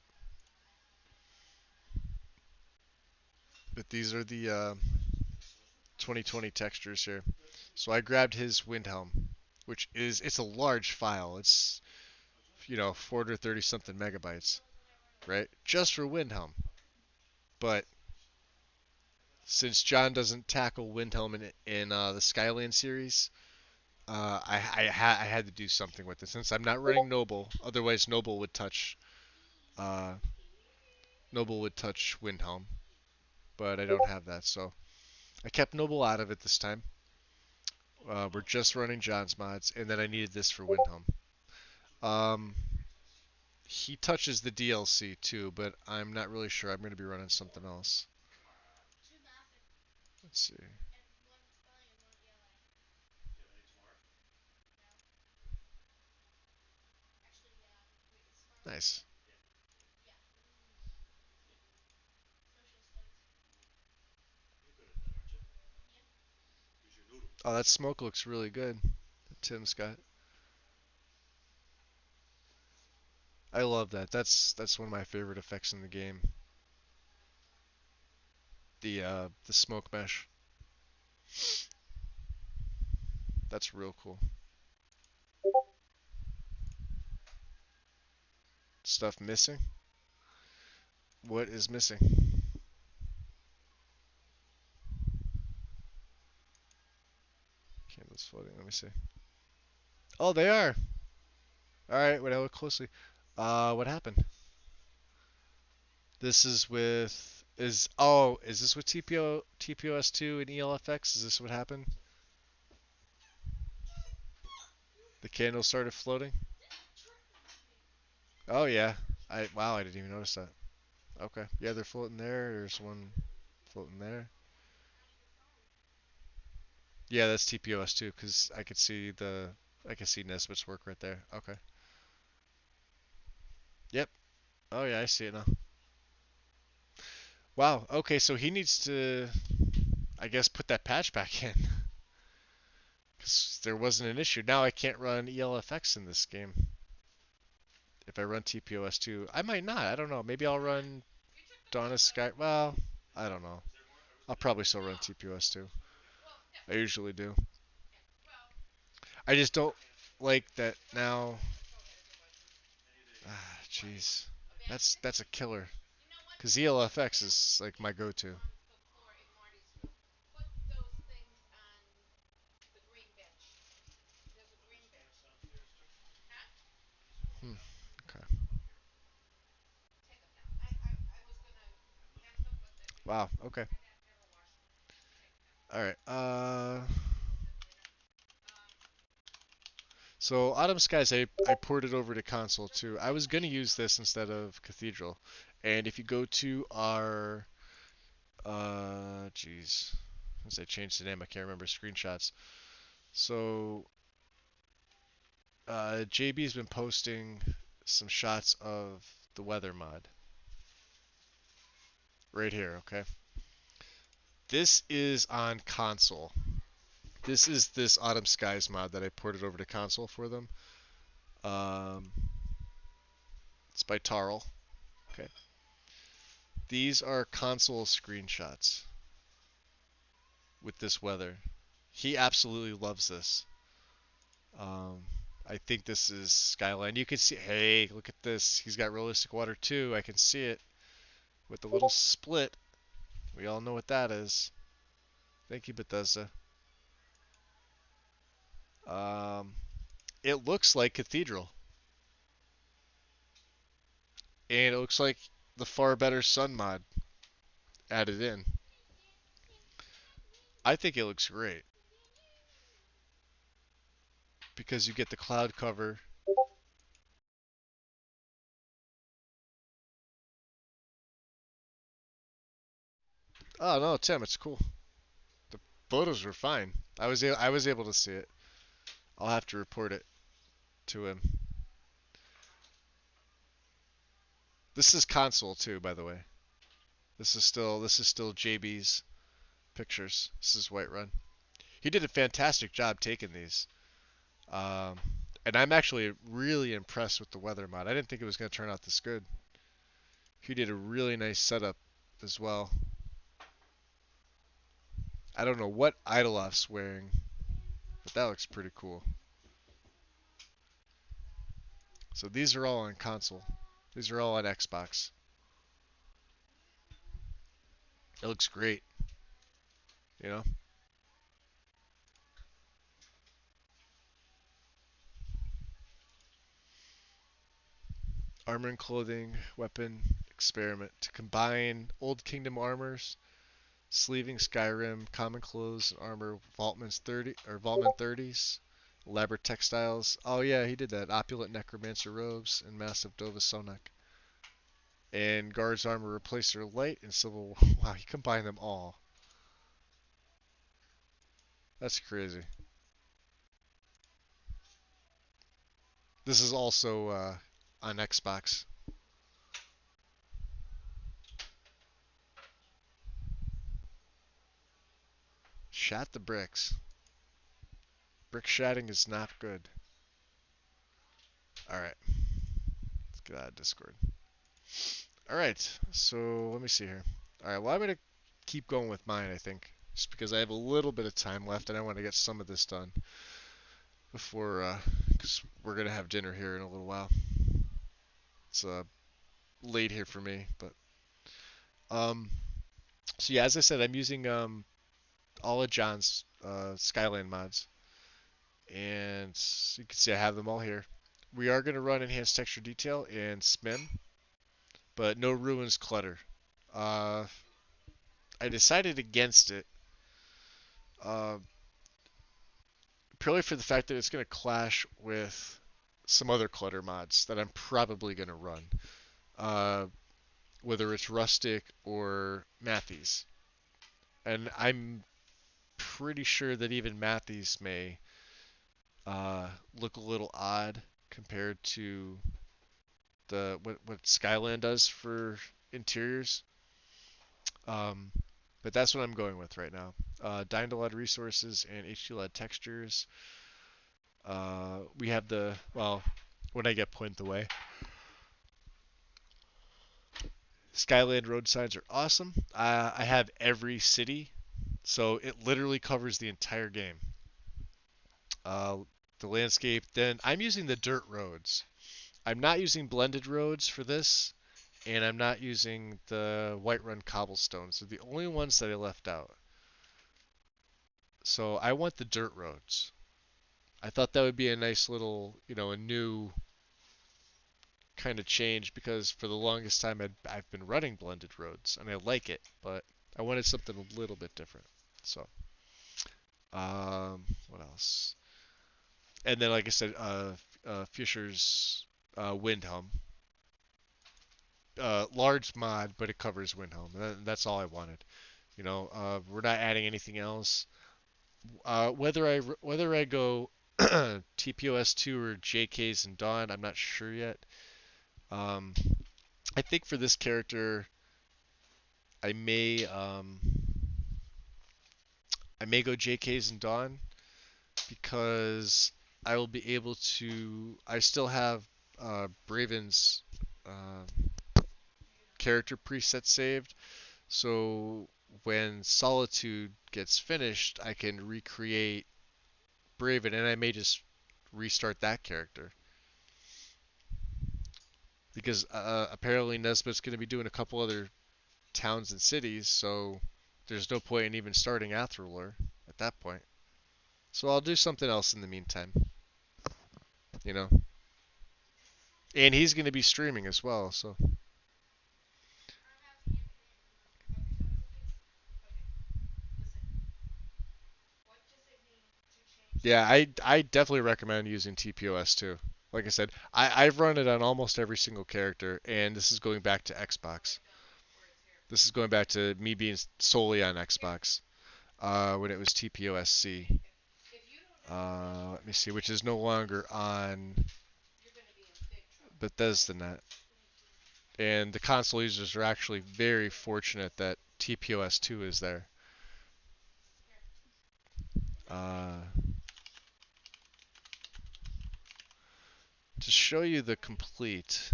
but these are the 2020 textures here. So I grabbed his Windhelm, which is it's a large file. It's 430 something megabytes, right? Just for Windhelm. But since John doesn't tackle Windhelm in the Skyland series, I had to do something with it since I'm not running Noble. Otherwise, uh, Noble would touch Windhelm, but I don't have that, so I kept Noble out of it this time. We're just running John's mods, and then I needed this for Windhelm. Um, he touches the DLC too, but I'm not really sure. I'm going to be running something else. Let's see. Nice. Oh, that smoke looks really good. Tim's got. I love that. That's one of my favorite effects in the game. The smoke mesh. That's real cool. Stuff missing? What is missing? Candles floating. Let me see. Oh, they are. All right. Wait, I look closely. What happened? This is with is this with TPOS2 and ELFX? Is this what happened? The candles started floating. Oh yeah. I didn't even notice that. Okay. Yeah, they're floating there. There's one floating there. Yeah, that's TPOS too, because I could see Nesbitt's work right there. Okay. Yep. Oh yeah, I see it now. Wow. Okay, so he needs to, I guess, put that patch back in, because there wasn't an issue. Now I can't run ELFX in this game. If I run TPOS2, I might not. I don't know. Maybe I'll run Dawn of Sky. Well, I don't know. I'll probably still run TPOS2. I usually do. I just don't like that now. Ah, jeez. That's a killer. Because ELFX is like my go-to. Hmm. Okay. Wow. Okay. All right. So Autumn Skies, I ported over to console too. I was gonna use this instead of Cathedral, and if you go to our jeez, since I changed the name, I can't remember screenshots. So JB's been posting some shots of the weather mod right here. Okay, this is on console. This is this Autumn Skies mod that I ported over to console for them. Um, it's by Tarl. Okay. These are console screenshots with this weather. He absolutely loves this. Um, I think this is Skyline. You can see, hey, look at this. He's got realistic water too. I can see it with the little split. We all know what that is. Thank you, Bethesda. Um, it looks like Cathedral, and it looks like the far better Sun mod added in. I think it looks great because you get the cloud cover. Oh no, Tim, it's cool. The photos were fine. I was able to see it. I'll have to report it to him. This is console too, by the way. This is still JB's pictures. This is Whiterun. He did a fantastic job taking these. Um, and I'm actually really impressed with the weather mod. I didn't think it was going to turn out this good. He did a really nice setup as well. I don't know what Idolof's wearing, but that looks pretty cool. So these are all on console. These are all on Xbox. It looks great, you know? Armor and clothing, weapon, experiment. To combine Old Kingdom armors, sleeving Skyrim, common clothes and armor, Vaultman's 30 or Vaultman 30s, elaborate textiles. Oh yeah, he did that. Opulent necromancer robes and massive Dova Sonak. And guards armor replacer light and civil. Wow, he combined them all. That's crazy. This is also on Xbox. Shat the bricks. Brick shatting is not good. Alright, let's get out of Discord. Alright, so let me see here. Alright, well, I'm going to keep going with mine, I think. Just because I have a little bit of time left and I want to get some of this done before, because we're going to have dinner here in a little while. It's late here for me, but. Um, so yeah, as I said, I'm using all of John's Skyland mods. And you can see I have them all here. We are going to run Enhanced Texture Detail and SMIM, but no Ruins Clutter. Uh, I decided against it uh, purely for the fact that it's going to clash with some other clutter mods that I'm probably going to run, uh, whether it's Rustic or Matthews. And I'm pretty sure that even Matthews may look a little odd compared to the what Skyland does for interiors. Um, but that's what I'm going with right now. Dynalad resources and HDLAD textures. We have the, well, when I get point away. Skyland road signs are awesome. I have every city, so it literally covers the entire game. Uh, the landscape. Then I'm using the dirt roads. I'm not using blended roads for this, and I'm not using the Whiterun cobblestones. They're the only ones that I left out. So I want the dirt roads. I thought that would be a nice little, a new kind of change because for the longest time I've been running blended roads and I like it, but I wanted something a little bit different. So, what else? And then, like I said, Fisher's Windhelm. Large mod, but it covers Windhelm. That's all I wanted. We're not adding anything else. Whether I go TPOS2 or JK's and Dawn, I'm not sure yet. Um, I think for this character, I may um, I may go JK's and Dawn because I will be able to. I still have Braven's uh, character preset saved, so when Solitude gets finished, I can recreate Braven, and I may just restart that character because apparently Nesbitt's going to be doing a couple other towns and cities, so there's no point in even starting Athrulur at that point. So I'll do something else in the meantime, you know. And he's going to be streaming as well, so yeah, I definitely recommend using TPOS too. Like I said, I've run it on almost every single character, and this is going back to Xbox. This is going back to me being solely on Xbox when it was TPOSC. Let me see, which is no longer on Bethesda Net. And the console users are actually very fortunate that TPOS2 is there. Uh, to show you the complete,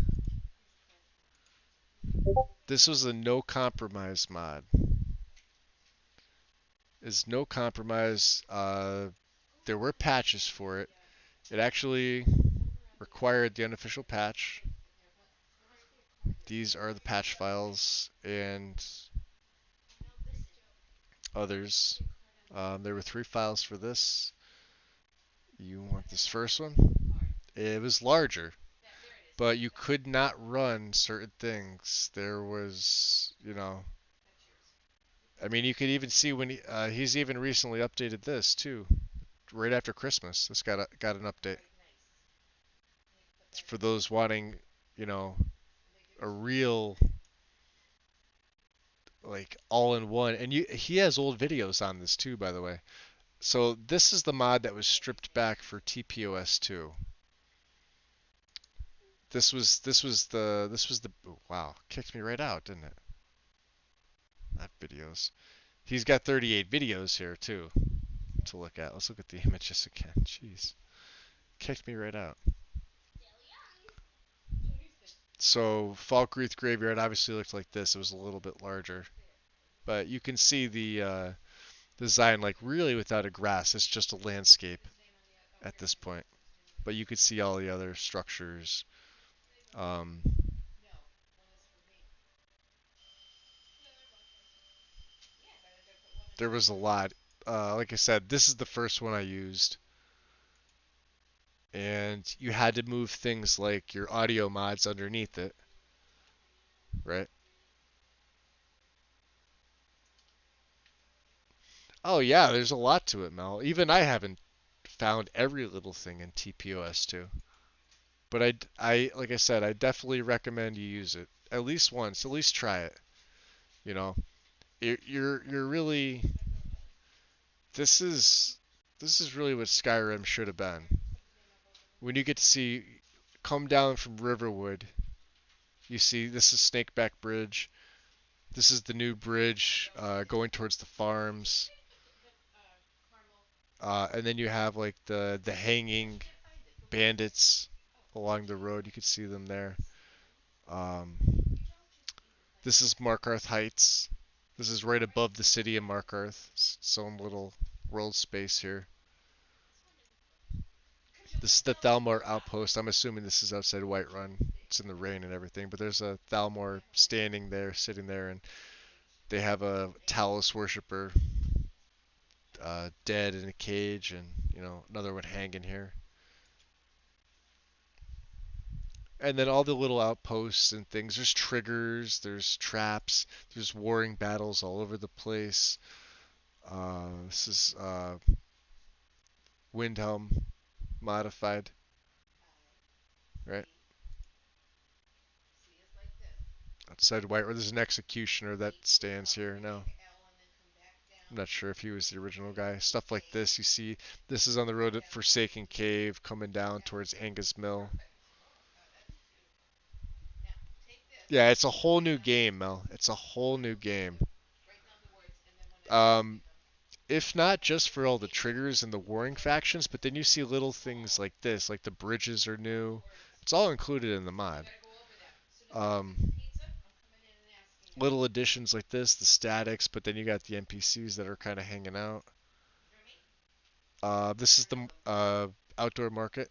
this was a no compromise mod. Is no compromise. There were patches for it. It actually required the unofficial patch. These are the patch files and others. There were 3 files for this. You want this first one? It was larger, but you could not run certain things. There was, I mean, you could even see when he's even recently updated this too, right after Christmas. This got an update. It's for those wanting, you know, a real like all in one. And he has old videos on this too, by the way. So this is the mod that was stripped back for TPOS2. This was the oh, wow, kicked me right out, didn't it? Not videos. He's got 38 videos here too to look at. Let's look at the images again. Jeez, kicked me right out. So Falkreath Graveyard obviously looked like this. It was a little bit larger, but you can see the design like really without a grass. It's just a landscape at this point. But you could see all the other structures. Um, there was a lot. Like I said, this is the first one I used, and you had to move things like your audio mods underneath it, right? Oh yeah, there's a lot to it, Mel. Even I haven't found every little thing in TPOS2, but like I said, I definitely recommend you use it at least once, at least try it. You know, you're really this is this is really what Skyrim should have been. When you get to see come down from Riverwood, you see this is Snakeback Bridge. This is the new bridge going towards the farms. And then you have like the hanging bandits along the road. You can see them there. Um, this is Markarth Heights. This is right above the city of Markarth. Its own little world space here. This is the Thalmor outpost. I'm assuming this is outside Whiterun. It's in the rain and everything, but there's a Thalmor standing there, sitting there, and they have a Talos worshiper dead in a cage, and another one hanging here. And then all the little outposts and things. There's triggers, there's traps, there's warring battles all over the place. This is Windhelm, modified, right? Outside White, or there's an executioner that stands here now. I'm not sure if he was the original guy. Stuff like this, you see, this is on the road at Forsaken Cave, coming down towards Angus Mill. Yeah, it's a whole new game, Mel. It's a whole new game. Um, if not just for all the triggers and the warring factions, but then you see little things like this, like the bridges are new. It's all included in the mod. Um, little additions like this, the statics, but then you got the NPCs that are kind of hanging out. This is the outdoor market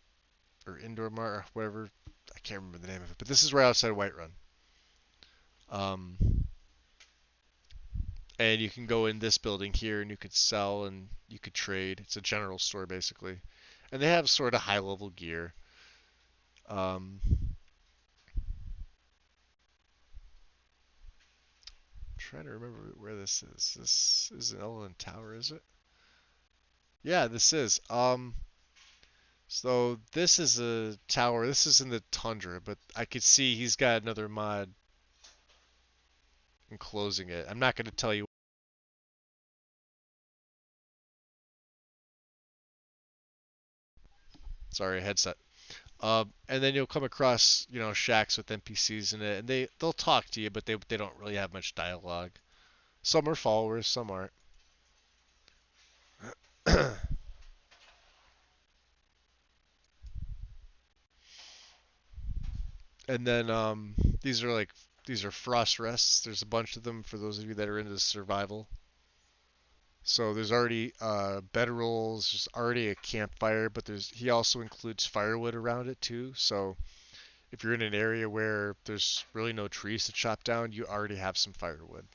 or indoor market, whatever. I can't remember the name of it, but this is right outside Whiterun. Um, and you can go in this building here, and you could sell and you could trade. It's a general store basically, and they have sort of high level gear. Trying to remember where this is. This is an Elven Tower, is it? Yeah, this is. So this is a tower. This is in the tundra, but I could see he's got another mod enclosing it. I'm not going to tell you. Sorry, headset. And then you'll come across, shacks with NPCs in it, and they'll talk to you, but they don't really have much dialogue. Some are followers, some aren't. And then these are frost rests. There's a bunch of them for those of you that are into survival. So there's already bedrolls, there's already a campfire, but he also includes firewood around it too. So if you're in an area where there's really no trees to chop down, you already have some firewood.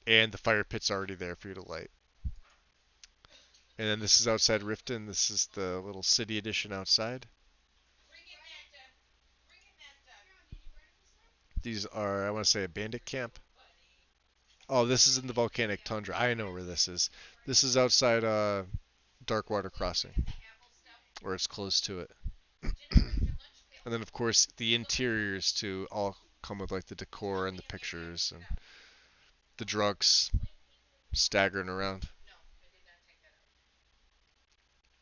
And the fire pit's already there for you to light. And then this is outside Riften. This is the little city edition outside. These are, I want to say, a bandit camp. Oh, this is in the volcanic tundra. I know where this is. This is outside Darkwater Crossing, or it's close to it. And then, of course, the interiors too all come with like the decor and the pictures and the drunks staggering around.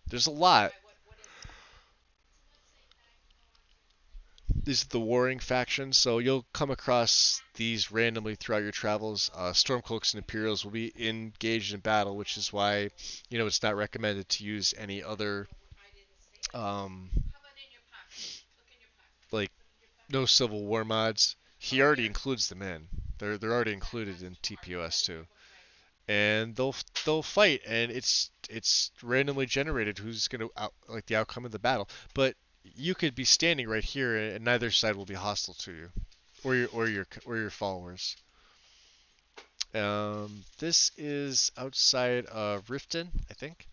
There's a lot. These are the warring factions, so you'll come across these randomly throughout your travels. Stormcloaks and Imperials will be engaged in battle, which is why, it's not recommended to use any other, um, like, no Civil War mods. He already includes them in. They're already included in TPOS too. And they'll fight, and it's randomly generated who's gonna like the outcome of the battle. But you could be standing right here, and neither side will be hostile to you, or your followers. This is outside of Riften, I think.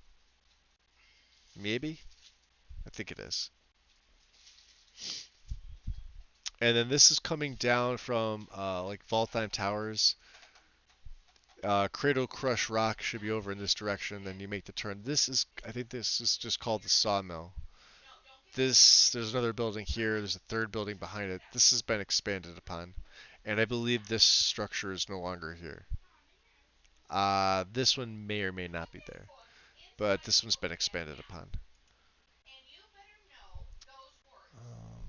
Maybe, I think it is. And then this is coming down from like Valtheim Towers. Cradle Crush Rock should be over in this direction. Then you make the turn. I think this is just called the Sawmill. There's another building here. There's a third building behind it. This has been expanded upon, and I believe this structure is no longer here. This one may or may not be there, but this one's been expanded upon. Um,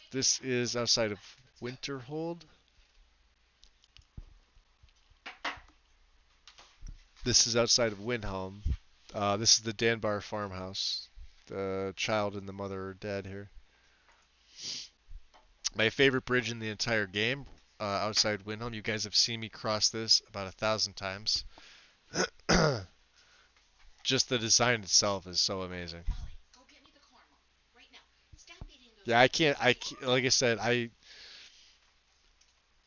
this is outside of Winterhold. This is outside of Windhelm. This is the Danbar farmhouse. The child and the mother are dead here. My favorite bridge in the entire game, outside Windhelm. You guys have seen me cross this about 1,000 times. Just the design itself is so amazing. Yeah, like I said,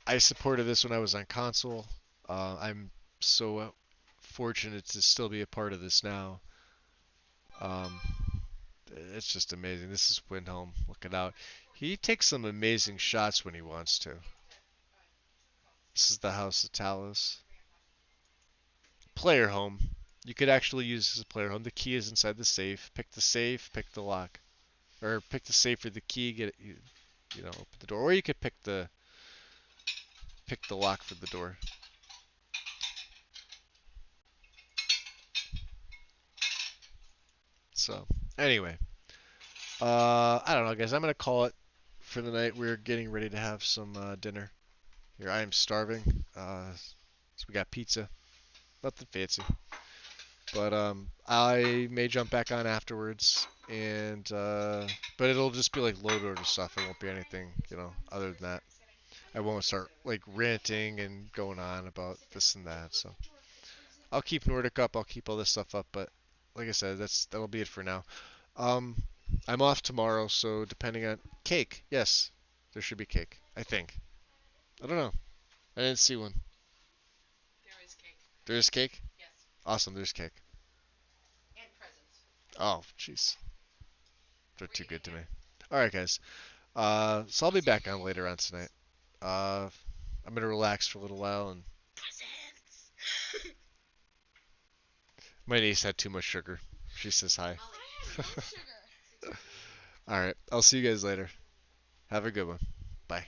I supported this when I was on console. I'm so fortunate to still be a part of this now. Um, it's just amazing. This is Windhelm. Look it out. He takes some amazing shots when he wants to. This is the House of Talos. Player home. You could actually use this as a player home. The key is inside the safe. Pick the safe, pick the lock, or pick the safe or the key. Get it, you know, open the door, or you could pick the lock for the door. So anyway, I don't know, guys. I'm gonna call it for the night. We're getting ready to have some dinner. Here, I am starving. So we got pizza, nothing fancy, but I may jump back on afterwards, and but it'll just be like load order stuff. It won't be anything, other than that. I won't start like ranting and going on about this and that. So I'll keep Nordic up. I'll keep all this stuff up, but like I said, that'll be it for now. Um, I'm off tomorrow, so depending on cake, yes, there should be cake. I think. I don't know. I didn't see one. There is cake. Awesome. There's cake. Oh, jeez, they're too good to me. All right, guys. So I'll be back on later on tonight. Uh, I'm gonna relax for a little while, and my niece had too much sugar. She says hi. All right. I'll see you guys later. Have a good one. Bye.